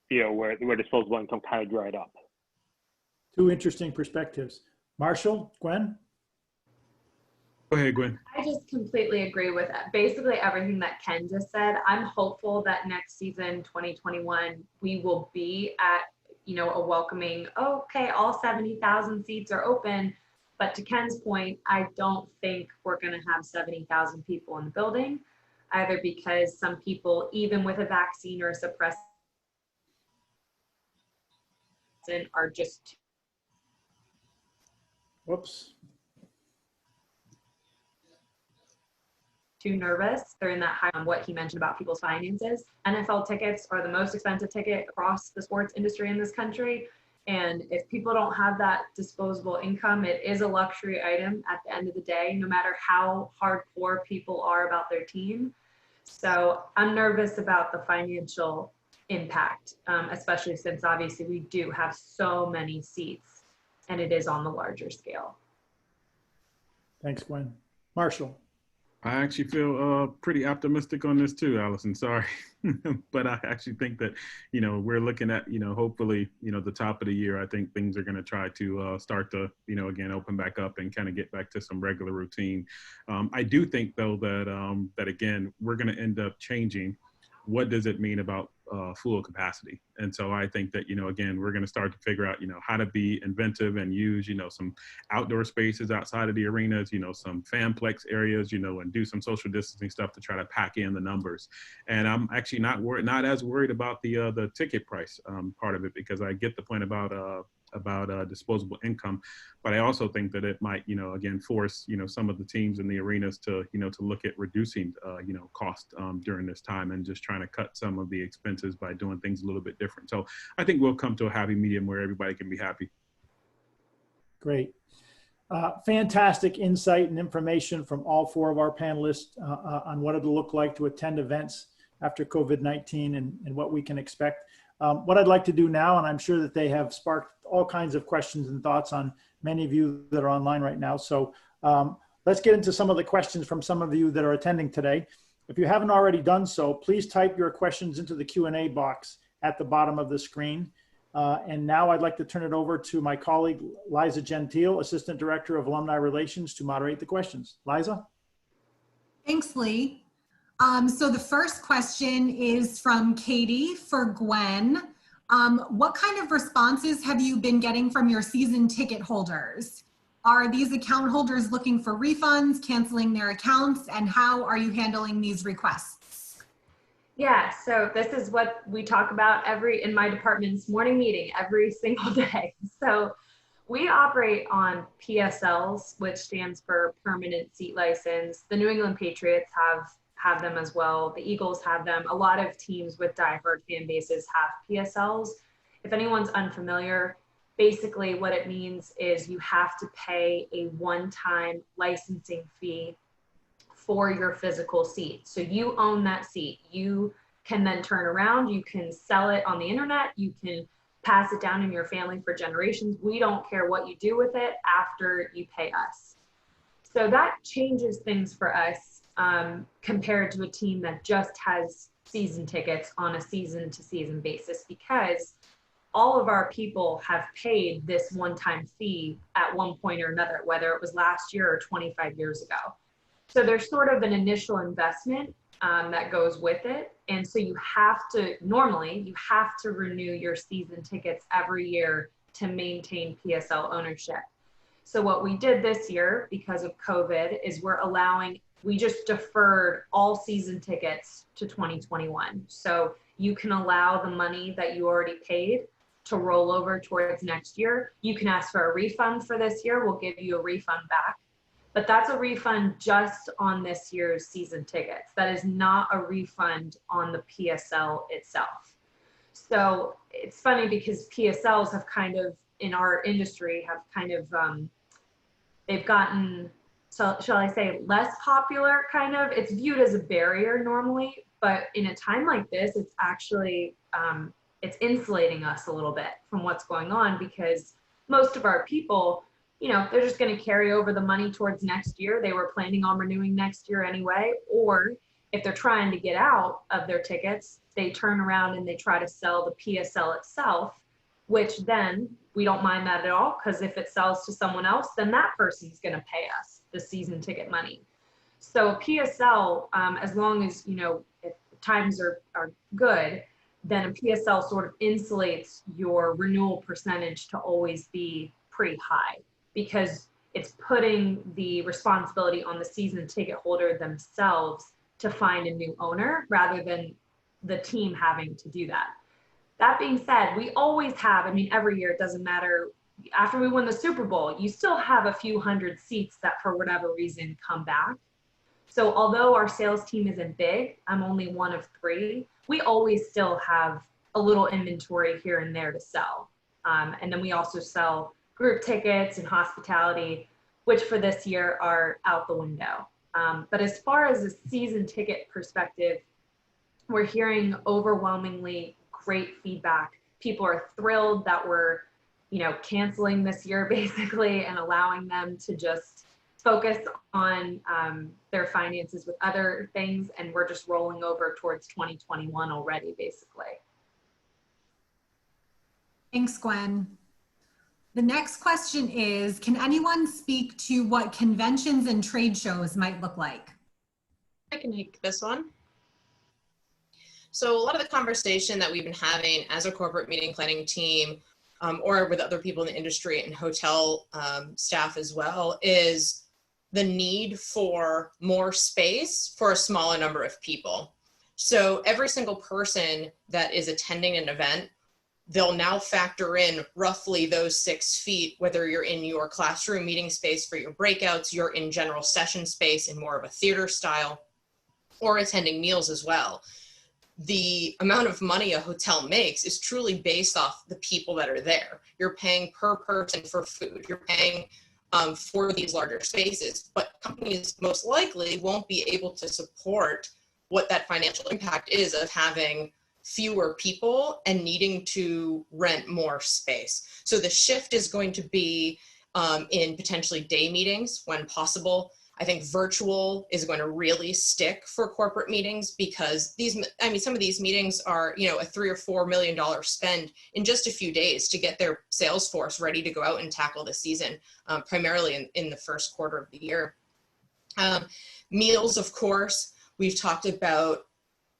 where disposable income kind of dried up. Two interesting perspectives. Marshall, Gwen? Go ahead, Gwen. I just completely agree with basically everything that Ken just said. I'm hopeful that next season, 2021, we will be at, a welcoming, okay, all 70,000 seats are open. But to Ken's point, I don't think we're going to have 70,000 people in the building, either because some people, even with a vaccine or a suppressant, are just too nervous. They're in that high on what he mentioned about people's finances. NFL tickets are the most expensive ticket across the sports industry in this country. And if people don't have that disposable income, it is a luxury item at the end of the day, no matter how hardcore people are about their team. So I'm nervous about the financial impact, especially since obviously we do have so many seats and it is on the larger scale. Thanks, Gwen. Marshall. I actually feel pretty optimistic on this too, Allison. Sorry. But I actually think that, we're looking at, hopefully, the top of the year. I think things are going to try to start to, again, open back up and kind of get back to some regular routine. I do think, though, that again, we're going to end up changing. What does it mean about full capacity? And so I think that, again, we're going to start to figure out, how to be inventive and use, some outdoor spaces outside of the arenas, some fanplex areas, and do some social distancing stuff to try to pack in the numbers. And I'm actually not as worried about the ticket price part of it, because I get the point about disposable income, but I also think that it might, again, force, some of the teams in the arenas to, to look at reducing, cost during this time and just trying to cut some of the expenses by doing things a little bit different. So I think we'll come to a happy medium where everybody can be happy. Great. Fantastic insight and information from all four of our panelists on what it'll look like to attend events after COVID-19 and what we can expect. What I'd like to do now, and I'm sure that they have sparked all kinds of questions and thoughts on many of you that are online right now. So let's get into some of the questions from some of you that are attending today. If you haven't already done so, please type your questions into the Q&A box at the bottom of the screen. And now I'd like to turn it over to my colleague, Liza Gentile, Assistant Director of Alumni Relations, to moderate the questions. Liza? Thanks, Lee. So the first question is from Katie for Gwen. What kind of responses have you been getting from your season ticket holders? Are these account holders looking for refunds, canceling their accounts, and how are you handling these requests? Yeah, so this is what we talk about in my department's morning meeting every single day. So we operate on PSLs, which stands for permanent seat license. The New England Patriots have them as well. The Eagles have them. A lot of teams with diehard fan bases have PSLs. If anyone's unfamiliar, basically what it means is you have to pay a one-time licensing fee for your physical seat. So you own that seat. You can then turn around, you can sell it on the internet, you can pass it down in your family for generations. We don't care what you do with it after you pay us. So that changes things for us compared to a team that just has season tickets on a season to season basis, because all of our people have paid this one-time fee at one point or another, whether it was last year or 25 years ago. So there's sort of an initial investment that goes with it. And so you have to renew your season tickets every year to maintain PSL ownership. So what we did this year because of COVID is we just deferred all season tickets to 2021. So you can allow the money that you already paid to roll over towards next year. You can ask for a refund for this year. We'll give you a refund back. But that's a refund just on this year's season tickets. That is not a refund on the PSL itself. So it's funny because PSLs have kind of, in our industry, they've gotten, so shall I say, less popular kind of. It's viewed as a barrier normally, but in a time like this, it's actually, it's insulating us a little bit from what's going on, because most of our people, they're just going to carry over the money towards next year. They were planning on renewing next year anyway. Or if they're trying to get out of their tickets, they turn around and they try to sell the PSL itself, which then we don't mind that at all, because if it sells to someone else, then that person's going to pay us the season ticket money. So PSL, as long as, if times are good, then a PSL sort of insulates your renewal percentage to always be pretty high, because it's putting the responsibility on the season ticket holder themselves to find a new owner rather than the team having to do that. That being said, we always have, every year, it doesn't matter. After we win the Super Bowl, you still have a few hundred seats that for whatever reason come back. So although our sales team isn't big, I'm only one of 3, we always still have a little inventory here and there to sell. And then we also sell group tickets and hospitality, which for this year are out the window. But as far as a season ticket perspective, we're hearing overwhelmingly great feedback. People are thrilled that we're, canceling this year basically and allowing them to just focus on their finances with other things. And we're just rolling over towards 2021 already, basically. Thanks, Gwen. The next question is, can anyone speak to what conventions and trade shows might look like? I can take this one. So a lot of the conversation that we've been having as a corporate meeting planning team, or with other people in the industry and hotel staff as well, is the need for more space for a smaller number of people. So every single person that is attending an event, they'll now factor in roughly those 6 feet, whether you're in your classroom meeting space for your breakouts, you're in general session space in more of a theater style, or attending meals as well. The amount of money a hotel makes is truly based off the people that are there. You're paying per person for food, you're paying for these larger spaces, but companies most likely won't be able to support what that financial impact is of having fewer people and needing to rent more space. So the shift is going to be in potentially day meetings when possible. I think virtual is going to really stick for corporate meetings, because some of these meetings are, a $3 or $4 million spend in just a few days to get their sales force ready to go out and tackle the season, primarily in the first quarter of the year. Meals, of course, we've talked about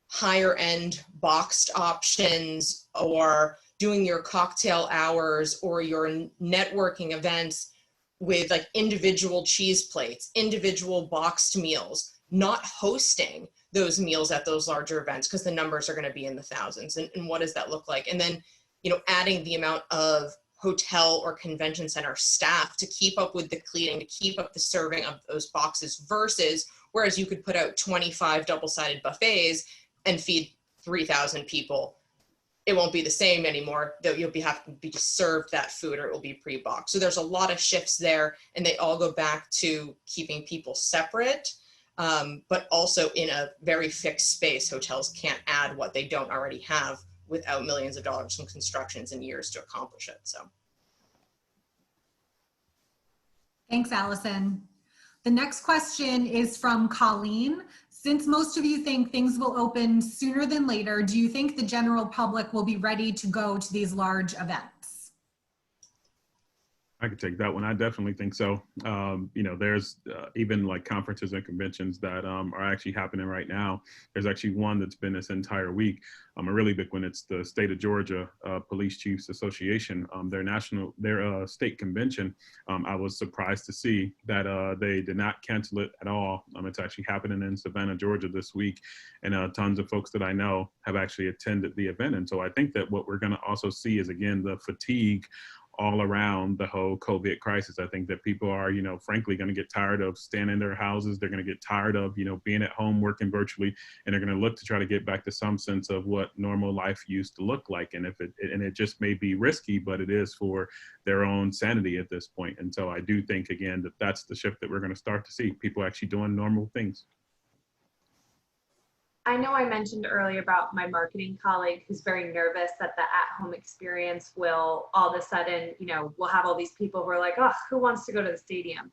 higher end boxed options or doing your cocktail hours or your networking events with like individual cheese plates, individual boxed meals, not hosting those meals at those larger events because the numbers are going to be in the thousands. And what does that look like? And then, you know, adding the amount of hotel or convention center staff to keep up with the cleaning, to keep up the serving of those boxes versus, whereas you could put out 25 double-sided buffets and feed 3,000 people, it won't be the same anymore, though you'll have to be served that food or it will be pre-boxed. So there's a lot of shifts there, and they all go back to keeping people separate, but also in a very fixed space. Hotels can't add what they don't already have without millions of dollars from constructions and years to accomplish it. So. Thanks, Allison. The next question is from Colleen. Since most of you think things will open sooner than later, do you think the general public will be ready to go to these large events? I could take that one. I definitely think so. You know, there's even like conferences and conventions that are actually happening right now. There's actually one that's been this entire week, a really big one. It's the state of Georgia Police Chiefs Association, their state convention. I was surprised to see that they did not cancel it at all. It's actually happening in Savannah, Georgia this week. And tons of folks that I know have actually attended the event. And so I think that what we're gonna also see is, again, the fatigue all around the whole COVID crisis. I think that people are, you know, frankly going to get tired of staying in their houses. They're going to get tired of, you know, being at home, working virtually, and they're going to look to try to get back to some sense of what normal life used to look like. And it just may be risky, but it is for their own sanity at this point. And so I do think, again, that that's the shift that we're going to start to see, people actually doing normal things. I know I mentioned earlier about my marketing colleague who's very nervous that the at-home experience will all of a sudden, you know, we'll have all these people who are like, oh, who wants to go to the stadium?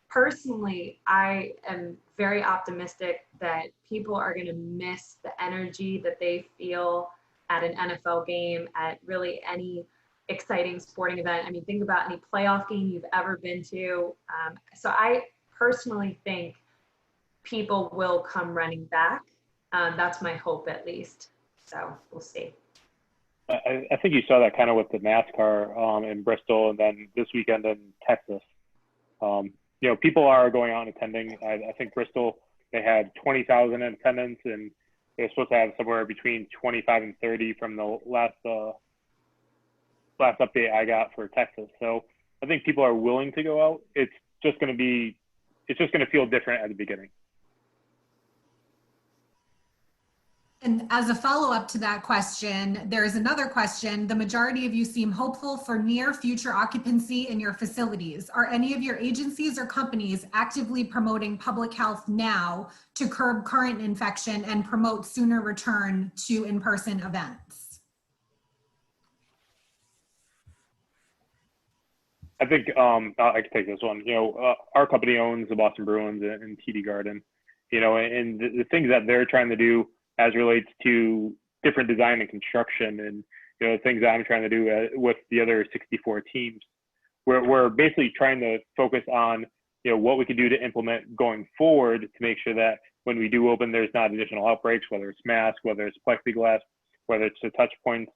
Personally, I am very optimistic that people are going to miss the energy that they feel at an NFL game, at really any exciting sporting event. I mean, think about any playoff game you've ever been to. So I personally think people will come running back. That's my hope, at least. So we'll see. I think you saw that kind of with the NASCAR in Bristol, and then this weekend in Texas. You know, people are going out and attending. I think Bristol, they had 20,000 in attendance, and they're supposed to have somewhere between 25 and 30 from the last update I got for Texas. So I think people are willing to go out. It's just going to feel different at the beginning. And as a follow-up to that question, there is another question. The majority of you seem hopeful for near future occupancy in your facilities. Are any of your agencies or companies actively promoting public health now to curb current infection and promote sooner return to in-person events? I think I can take this one. You know, our company owns the Boston Bruins and TD Garden, you know, and the things that they're trying to do as relates to different design and construction, and you know, things that I'm trying to do with the other 64 teams. We're basically trying to focus on, you know, what we can do to implement going forward to make sure that when we do open, there's not additional outbreaks, whether it's masks, whether it's plexiglass, whether it's the touch points,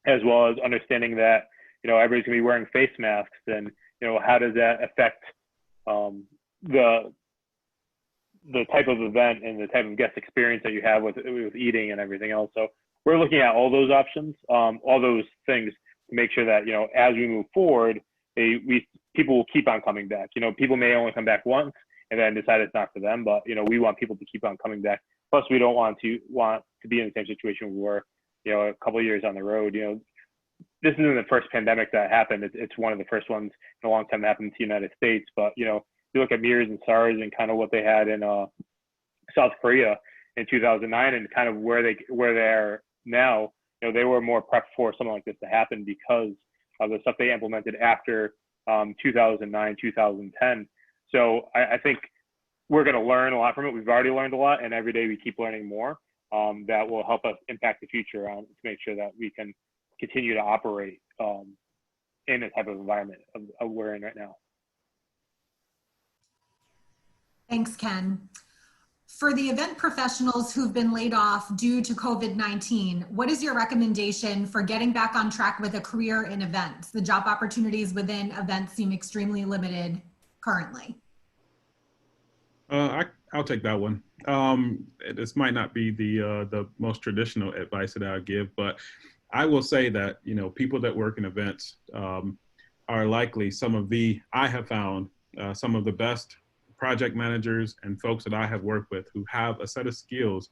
as well as understanding that, you know, everybody's gonna be wearing face masks, and you know, how does that affect the type of event and the type of guest experience that you have with eating and everything else. So we're looking at all those options, all those things to make sure that, you know, as we move forward, people will keep on coming back. You know, people may only come back once and then decide it's not for them, but you know, we want people to keep on coming back. Plus, we don't want to be in the same situation where, you know, a couple of years on the road, you know, this isn't the first pandemic that happened. It's one of the first ones in a long time that happened to the United States. But you know, you look at MERS and SARS and kind of what they had in South Korea in 2009 and kind of where they are now, you know, they were more prepped for something like this to happen because of the stuff they implemented after 2009, 2010. So I think we're going to learn a lot from it. We've already learned a lot, and every day we keep learning more that will help us impact the future to make sure that we can continue to operate in the type of environment we're in right now. Thanks, Ken. For the event professionals who've been laid off due to COVID-19, what is your recommendation for getting back on track with a career in events? The job opportunities within events seem extremely limited currently. I'll take that one. This might not be the most traditional advice that I'll give, but I will say that, you know, people that work in events are likely I have found some of the best project managers and folks that I have worked with who have a set of skills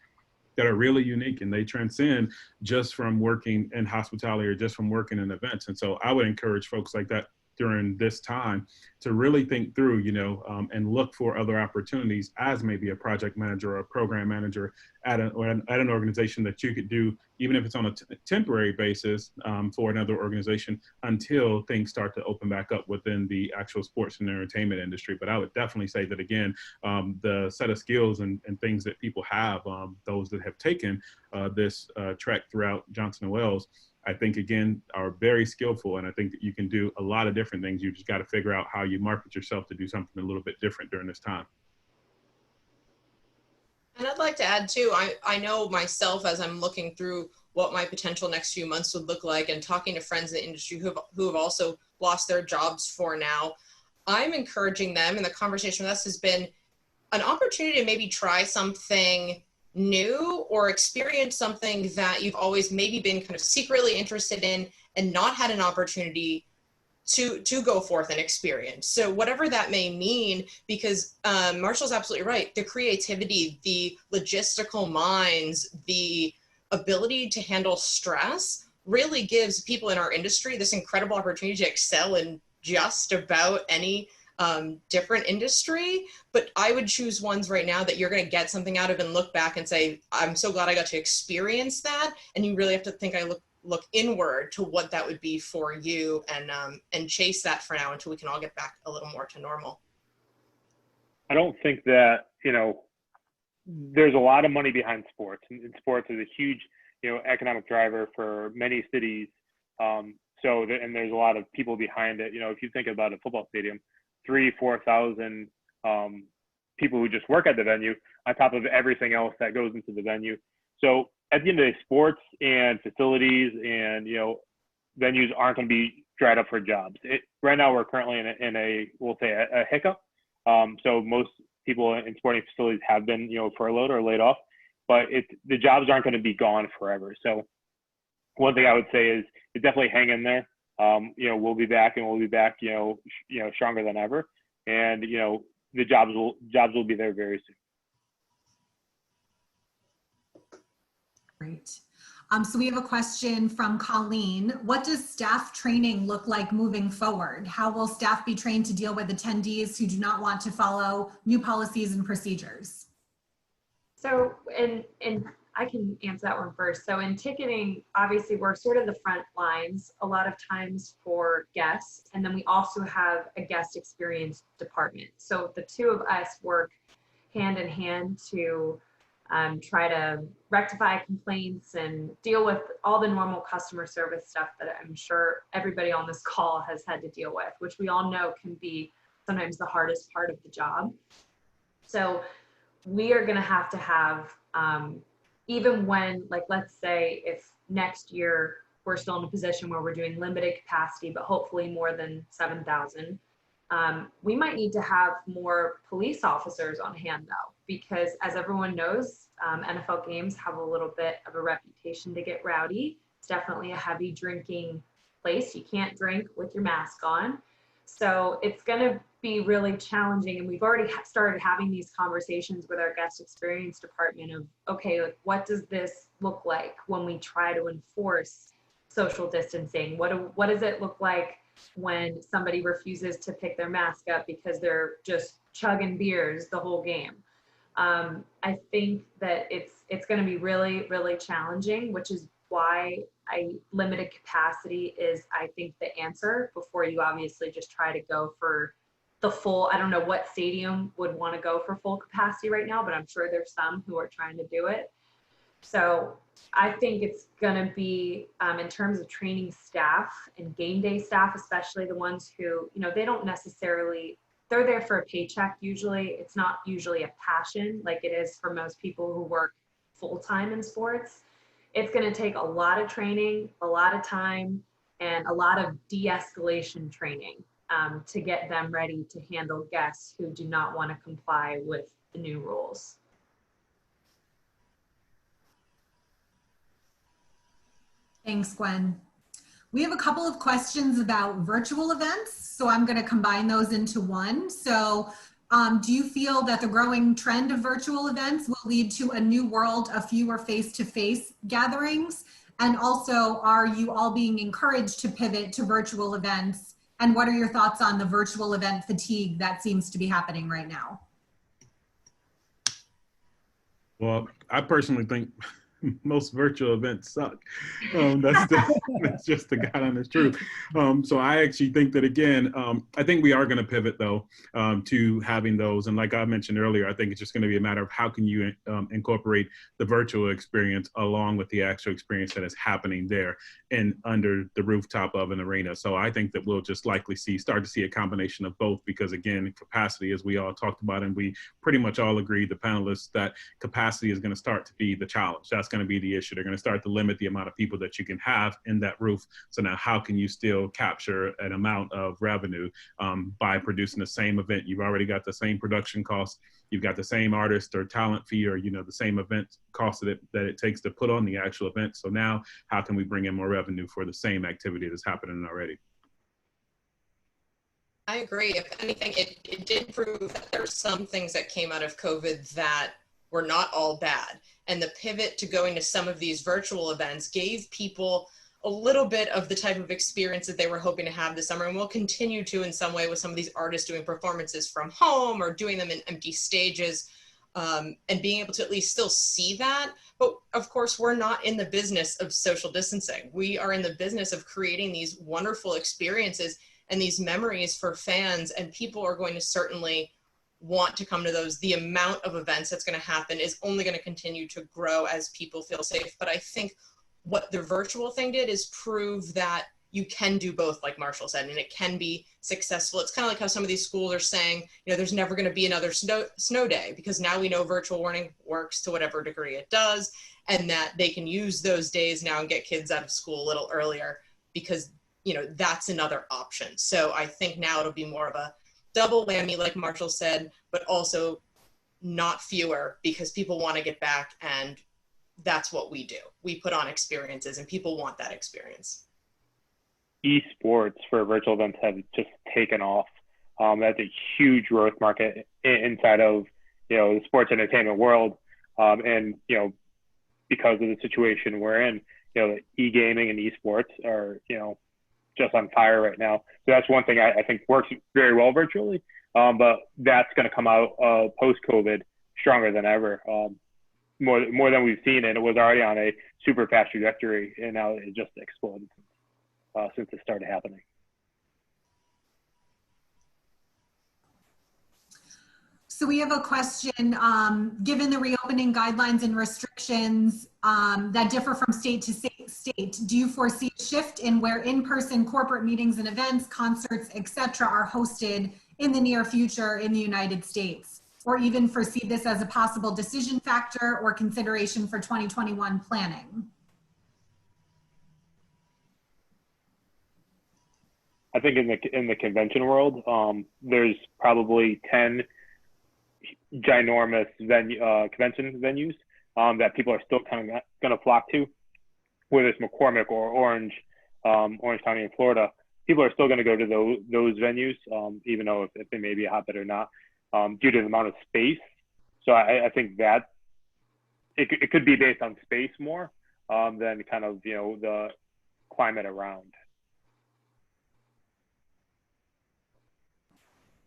that are really unique, and they transcend just from working in hospitality or just from working in events. And so I would encourage folks like that during this time to really think through, you know, and look for other opportunities as maybe a project manager or a program manager at an organization that you could do, even if it's on a temporary basis for another organization until things start to open back up within the actual sports and entertainment industry. But I would definitely say that, again, the set of skills and things that people have, those that have taken this trek throughout Johnson & Wales, I think, again, are very skillful. And I think that you can do a lot of different things. You just got to figure out how you market yourself to do something a little bit different during this time. And I'd like to add too, I know myself, as I'm looking through what my potential next few months would look like and talking to friends in the industry who have also lost their jobs for now, I'm encouraging them, and the conversation with us has been an opportunity to maybe try something new or experience something that you've always maybe been kind of secretly interested in and not had an opportunity to go forth and experience. So whatever that may mean, because Marshall's absolutely right. The creativity, the logistical minds, the ability to handle stress really gives people in our industry this incredible opportunity to excel in just about any different industry. But I would choose ones right now that you're going to get something out of and look back and say, I'm so glad I got to experience that. And you really have to think, look inward to what that would be for you, and chase that for now until we can all get back a little more to normal. I don't think that, you know, there's a lot of money behind sports, and sports is a huge, you know, economic driver for many cities. And there's a lot of people behind it. You know, if you think about a football stadium, 3,000-4,000 people who just work at the venue on top of everything else that goes into the venue. So at the end of the day, sports and facilities and, you know, venues aren't going to be dried up for jobs. Right now, we're currently in a we'll say a hiccup. So most people in sporting facilities have been, you know, furloughed or laid off, but the jobs aren't going to be gone forever. So one thing I would say is definitely hang in there. You know, we'll be back, and we'll be back, you know, stronger than ever. And, you know, the jobs will be there very soon. Great. So we have a question from Colleen. What does staff training look like moving forward? How will staff be trained to deal with attendees who do not want to follow new policies and procedures? So, and I can answer that one first. So in ticketing, obviously we're sort of the front lines a lot of times for guests. And then we also have a guest experience department. So the two of us work hand in hand to try to rectify complaints and deal with all the normal customer service stuff that I'm sure everybody on this call has had to deal with, which we all know can be sometimes the hardest part of the job. So we are going to have even when, like, let's say if next year we're still in a position where we're doing limited capacity, but hopefully more than 7,000, we might need to have more police officers on hand though, because as everyone knows, NFL games have a little bit of a reputation to get rowdy. It's definitely a heavy drinking place. You can't drink with your mask on. So it's going to be really challenging. And we've already started having these conversations with our guest experience department of, okay, like, what does this look like when we try to enforce social distancing? What does it look like when somebody refuses to pick their mask up because they're just chugging beers the whole game? I think that it's going to be really, really challenging, which is why limited capacity is, I think, the answer before you obviously just try to go for the full. I don't know what stadium would want to go for full capacity right now, but I'm sure there's some who are trying to do it. So I think it's going to be, in terms of training staff and game day staff, especially the ones who, you know, they don't necessarily, they're there for a paycheck usually. It's not usually a passion like it is for most people who work full-time in sports. It's going to take a lot of training, a lot of time, and a lot of de-escalation training to get them ready to handle guests who do not want to comply with the new rules. Thanks, Gwen. We have a couple of questions about virtual events, so I'm going to combine those into one. So do you feel that the growing trend of virtual events will lead to a new world of fewer face-to-face gatherings? And also, are you all being encouraged to pivot to virtual events? And what are your thoughts on the virtual event fatigue that seems to be happening right now? Well, I personally think most virtual events suck. That's just the God honest truth. So I actually think that, again, I think we are going to pivot, though, to having those. And like I mentioned earlier, I think it's just going to be a matter of how can you incorporate the virtual experience along with the actual experience that is happening there and under the rooftop of an arena. So I think that we'll just likely start to see a combination of both, because, again, capacity, as we all talked about, and we pretty much all agree, the panelists, that capacity is going to start to be the challenge. That's going to be the issue. They're going to start to limit the amount of people that you can have in that roof. So now how can you still capture an amount of revenue by producing the same event? You've already got the same production costs. You've got the same artist or talent fee, or, the same event cost that it takes to put on the actual event. So now how can we bring in more revenue for the same activity that's happening already? I agree. If anything, it did prove that there are some things that came out of COVID that were not all bad. And the pivot to going to some of these virtual events gave people a little bit of the type of experience that they were hoping to have this summer, and will continue to in some way with some of these artists doing performances from home or doing them in empty stages, and being able to at least still see that. But of course, we're not in the business of social distancing. We are in the business of creating these wonderful experiences and these memories for fans, and people are going to certainly want to come to those. The amount of events that's going to happen is only going to continue to grow as people feel safe. But I think what the virtual thing did is prove that you can do both, like Marshall said, and it can be successful. It's kind of like how some of these schools are saying, there's never going to be another snow day, because now we know virtual learning works to whatever degree it does, and that they can use those days now and get kids out of school a little earlier, because that's another option. So I think now it'll be more of a double whammy, like Marshall said, but also not fewer, because people want to get back, and that's what we do. We put on experiences, and people want that experience. Esports for virtual events have just taken off. That's a huge growth market inside of the sports entertainment world, and because of the situation we're in, e-gaming and esports are just on fire right now. So that's one thing I think works very well virtually, but that's going to come out post-COVID stronger than ever, more than we've seen. And it was already on a super fast trajectory, and now it just exploded since it started happening. So we have a question, given the reopening guidelines and restrictions that differ from state to state, do you foresee a shift in where in-person corporate meetings and events, concerts, etc. are hosted in the near future in the United States? Or even foresee this as a possible decision factor or consideration for 2021 planning? I think in the convention world, there's probably 10 ginormous convention venues that people are still kind of going to flock to, whether it's McCormick or Orange County in Florida. People are still going to go to those venues, even though if they may be a hotbed or not, due to the amount of space. So I think that it could be based on space more than kind of the climate around.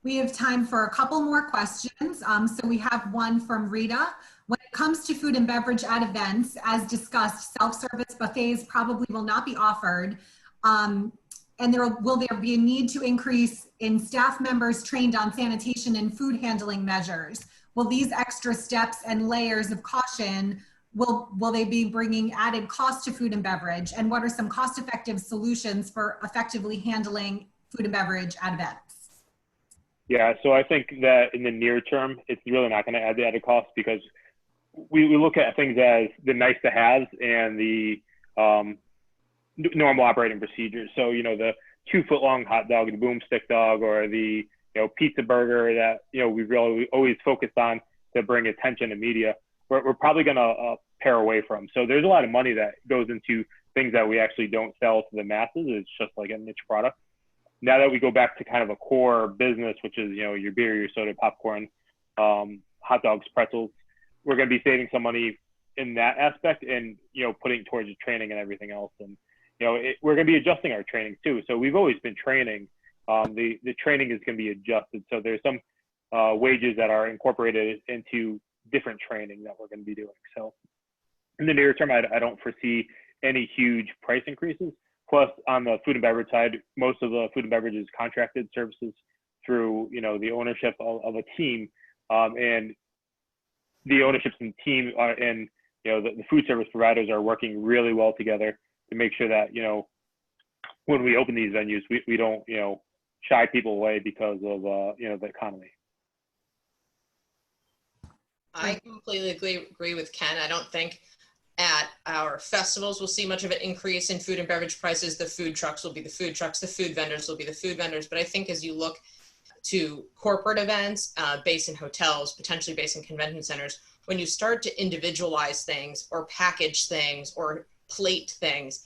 We have time for a couple more questions. So we have one from Rita. When it comes to food and beverage at events, as discussed, self-service buffets probably will not be offered. And will there be a need to increase in staff members trained on sanitation and food handling measures? Will these extra steps and layers of caution, will they be bringing added cost to food and beverage? And what are some cost-effective solutions for effectively handling food and beverage at events? Yeah, so I think that in the near term, it's really not going to add the added cost because we look at things as the nice to haves and the normal operating procedures. So, the 2-foot long hot dog, the boomstick dog, or the, pizza burger that, we've really always focused on to bring attention to media, we're probably going to pair away from. So there's a lot of money that goes into things that we actually don't sell to the masses. It's just like a niche product. Now that we go back to kind of a core business, which is, your beer, your soda, popcorn, hot dogs, pretzels, we're going to be saving some money in that aspect and, putting towards the training and everything else. And, we're going to be adjusting our training too. So we've always been training. The training is going to be adjusted. So there's some wages that are incorporated into different training that we're going to be doing. So in the near term, I don't foresee any huge price increases. Plus, on the food and beverage side, most of the food and beverage is contracted services through, the ownership of a team, and the ownerships and team and the food service providers are working really well together to make sure that when we open these venues, we don't shy people away because of the economy. I completely agree with Ken. I don't think at our festivals we'll see much of an increase in food and beverage prices. The food trucks will be the food trucks, the food vendors will be the food vendors. But I think as you look to corporate events based in hotels, potentially based in convention centers, when you start to individualize things or package things or plate things,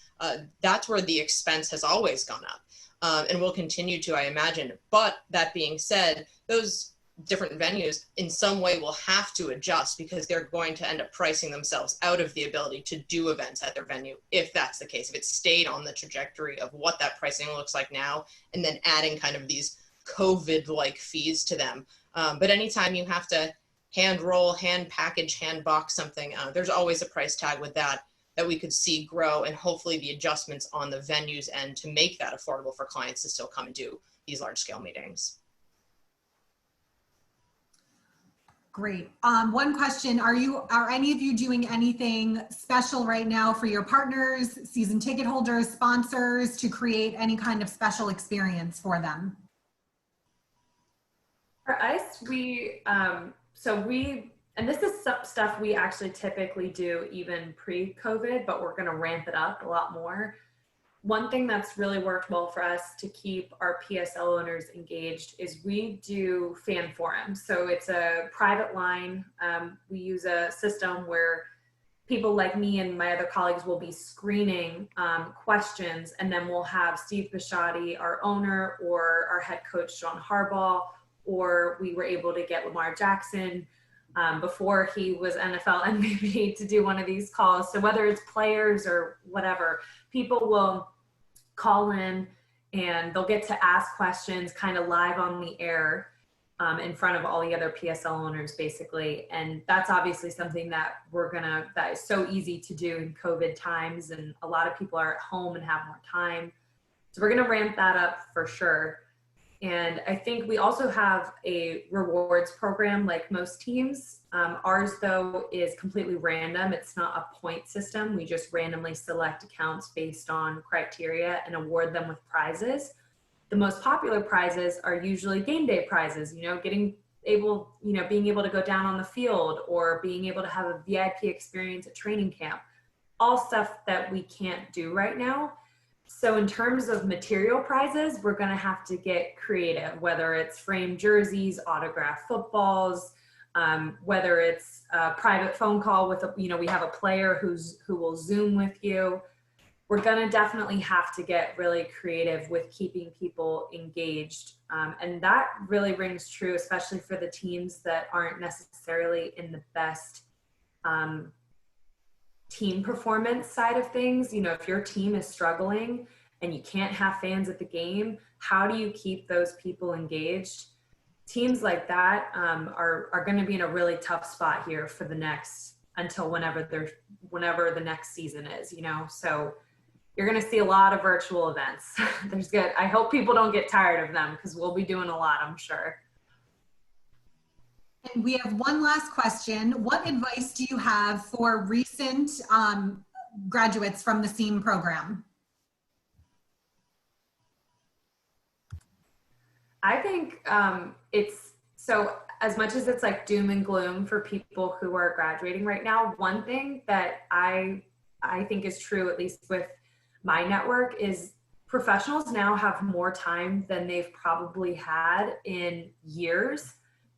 that's where the expense has always gone up and will continue to, I imagine. But that being said, those different venues in some way will have to adjust because they're going to end up pricing themselves out of the ability to do events at their venue if that's the case, if it stayed on the trajectory of what that pricing looks like now and then adding kind of these COVID-like fees to them. But anytime you have to hand roll, hand package, hand box something, there's always a price tag with that we could see grow, and hopefully the adjustments on the venues end to make that affordable for clients to still come and do these large scale meetings. Great. One question, are any of you doing anything special right now for your partners, season ticket holders, sponsors to create any kind of special experience for them? For us, and this is some stuff we actually typically do even pre-COVID, but we're going to ramp it up a lot more. One thing that's really worked well for us to keep our PSL owners engaged is we do fan forums. So it's a private line. We use a system where people like me and my other colleagues will be screening questions, and then we'll have Steve Bisciotti, our owner, or our head coach, John Harbaugh, or we were able to get Lamar Jackson before he was NFL MVP to do one of these calls. So whether it's players or whatever, people will call in and they'll get to ask questions kind of live on the air in front of all the other PSL owners basically. And that's obviously something that that is so easy to do in COVID times, and a lot of people are at home and have more time. So we're gonna ramp that up for sure. And I think we also have a rewards program like most teams. Ours though is completely random. It's not a point system. We just randomly select accounts based on criteria and award them with prizes. The most popular prizes are usually game day prizes, being able to go down on the field or being able to have a VIP experience at training camp, all stuff that we can't do right now. So in terms of material prizes, we're going to have to get creative, whether it's framed jerseys, autographed footballs, whether it's a private phone call with we have a player who will Zoom with you. We're going to definitely have to get really creative with keeping people engaged. And that really rings true, especially for the teams that aren't necessarily in the best team performance side of things. If your team is struggling and you can't have fans at the game, how do you keep those people engaged? Teams like that are going to be in a really tough spot here for until whenever the next season is, so you're going to see a lot of virtual events. I hope people don't get tired of them because we'll be doing a lot, I'm sure. And we have one last question. What advice do you have for recent graduates from the SEAM program? I think So as much as it's like doom and gloom for people who are graduating right now, one thing that I think is true, at least with my network, is professionals now have more time than they've probably had in years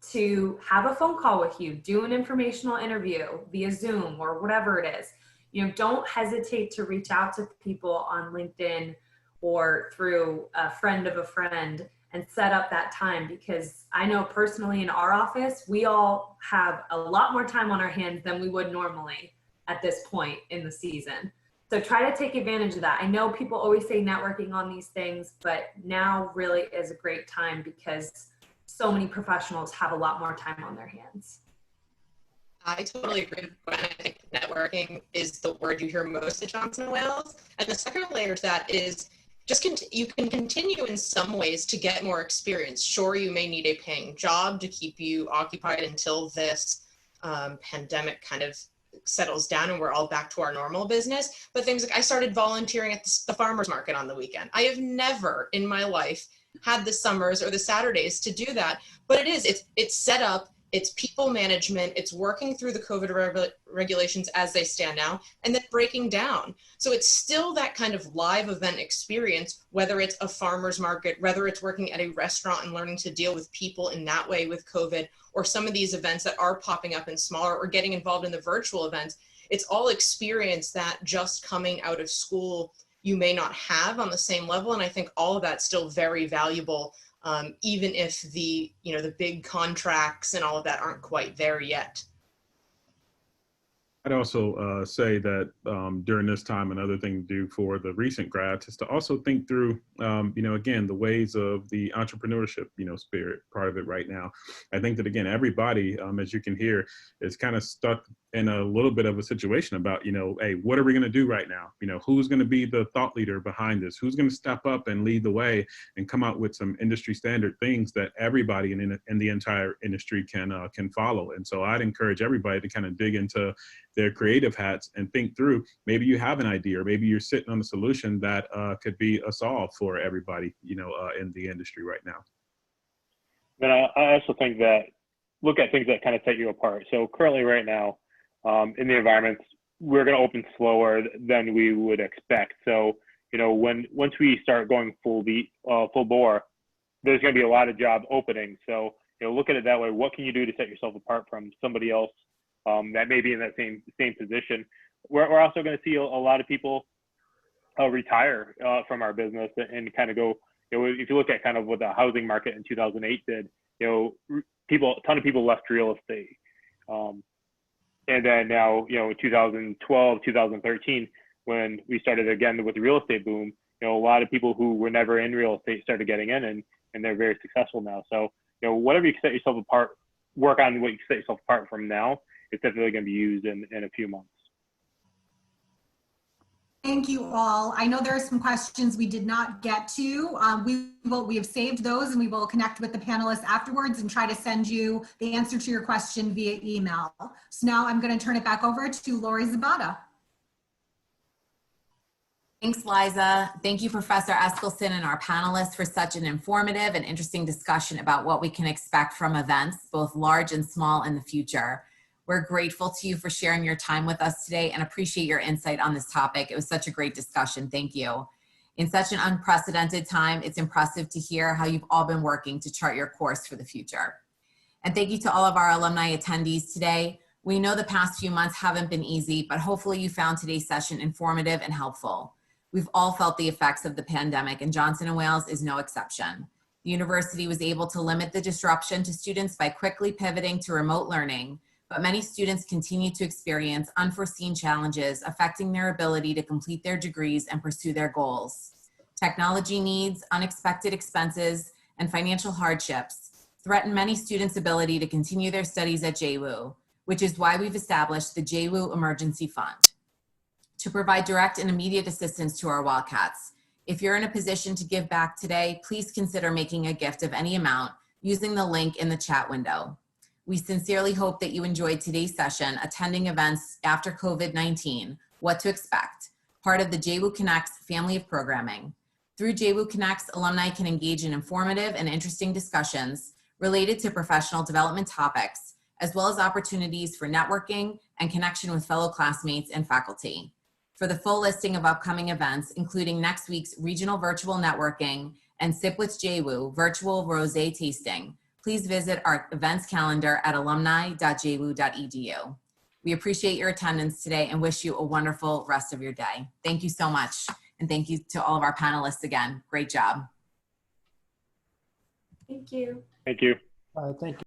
to have a phone call with you, do an informational interview via Zoom or whatever it is. You know, don't hesitate to reach out to people on LinkedIn or through a friend of a friend and set up that time, because I know personally in our office, we all have a lot more time on our hands than we would normally at this point in the season. So try to take advantage of that. I know people always say networking on these things, but now really is a great time because so many professionals have a lot more time on their hands. I totally agree with Gwen. I think networking is the word you hear most at Johnson & Wales. And the second layer to that is just you can continue in some ways to get more experience. Sure, you may need a paying job to keep you occupied until this pandemic kind of settles down and we're all back to our normal business. But things like I started volunteering at the farmer's market on the weekend. I have never in my life had the summers or the Saturdays to do that, but it's set up. It's people management, it's working through the COVID regulations as they stand now, and then breaking down. So it's still that kind of live event experience, whether it's a farmer's market, whether it's working at a restaurant and learning to deal with people in that way with COVID, or some of these events that are popping up in smaller, or getting involved in the virtual events. It's all experience that just coming out of school you may not have on the same level. And I think all of that's still very valuable. Even if the big contracts and all of that aren't quite there yet. I'd also say that during this time, another thing to do for the recent grads is to also think through, again, the ways of the entrepreneurship, spirit part of it right now. I think that, again, everybody, as you can hear, is kind of stuck in a little bit of a situation about, hey, what are we going to do right now? Who's going to be the thought leader behind this? Who's going to step up and lead the way and come out with some industry standard things that everybody in the entire industry can follow? And so I'd encourage everybody to kind of dig into their creative hats and think through, maybe you have an idea, or maybe you're sitting on a solution that could be a solve for everybody, in the industry right now. And I also think that look at things that kind of set you apart. So currently right now, in the environments, we're going to open slower than we would expect. So, once we start going full bore, there's going to be a lot of job openings. So, look at it that way. What can you do to set yourself apart from somebody else that may be in that same position? We're also going to see a lot of people retire from our business and kind of go, if you look at kind of what the housing market in 2008 did, a ton of people left real estate. And then now, 2012, 2013, when we started again with the real estate boom, a lot of people who were never in real estate started getting in, and they're very successful now. So, whatever you set yourself apart, work on what you set yourself apart from now. It's definitely going to be used in a few months. Thank you all. I know there are some questions we did not get to. We have saved those, and we will connect with the panelists afterwards and try to send you the answer to your question via email. So now I'm going to turn it back over to Lori Zabata. Thanks, Liza. Thank you, Professor Esckilsen, and our panelists for such an informative and interesting discussion about what we can expect from events, both large and small, in the future. We're grateful to you for sharing your time with us today and appreciate your insight on this topic. It was such a great discussion. Thank you. In such an unprecedented time, it's impressive to hear how you've all been working to chart your course for the future. And thank you to all of our alumni attendees today. We know the past few months haven't been easy, but hopefully you found today's session informative and helpful. We've all felt the effects of the pandemic, and Johnson & Wales is no exception. The university was able to limit the disruption to students by quickly pivoting to remote learning, but many students continue to experience unforeseen challenges affecting their ability to complete their degrees and pursue their goals. Technology needs, unexpected expenses, and financial hardships threaten many students' ability to continue their studies at JWU, which is why we've established the JWU Emergency Fund to provide direct and immediate assistance to our Wildcats. If you're in a position to give back today, please consider making a gift of any amount using the link in the chat window. We sincerely hope that you enjoyed today's session, attending events after COVID-19, What to Expect, part of the JWU Connects family of programming. Through JWU Connects, alumni can engage in informative and interesting discussions, related to professional development topics, as well as opportunities for networking and connection with fellow classmates and faculty. For the full listing of upcoming events, including next week's regional virtual networking and Sip with JWU virtual rosé tasting, please visit our events calendar at alumni.jwu.edu. We appreciate your attendance today and wish you a wonderful rest of your day. Thank you so much. And thank you to all of our panelists again. Great job. Thank you. Thank you. Thank you.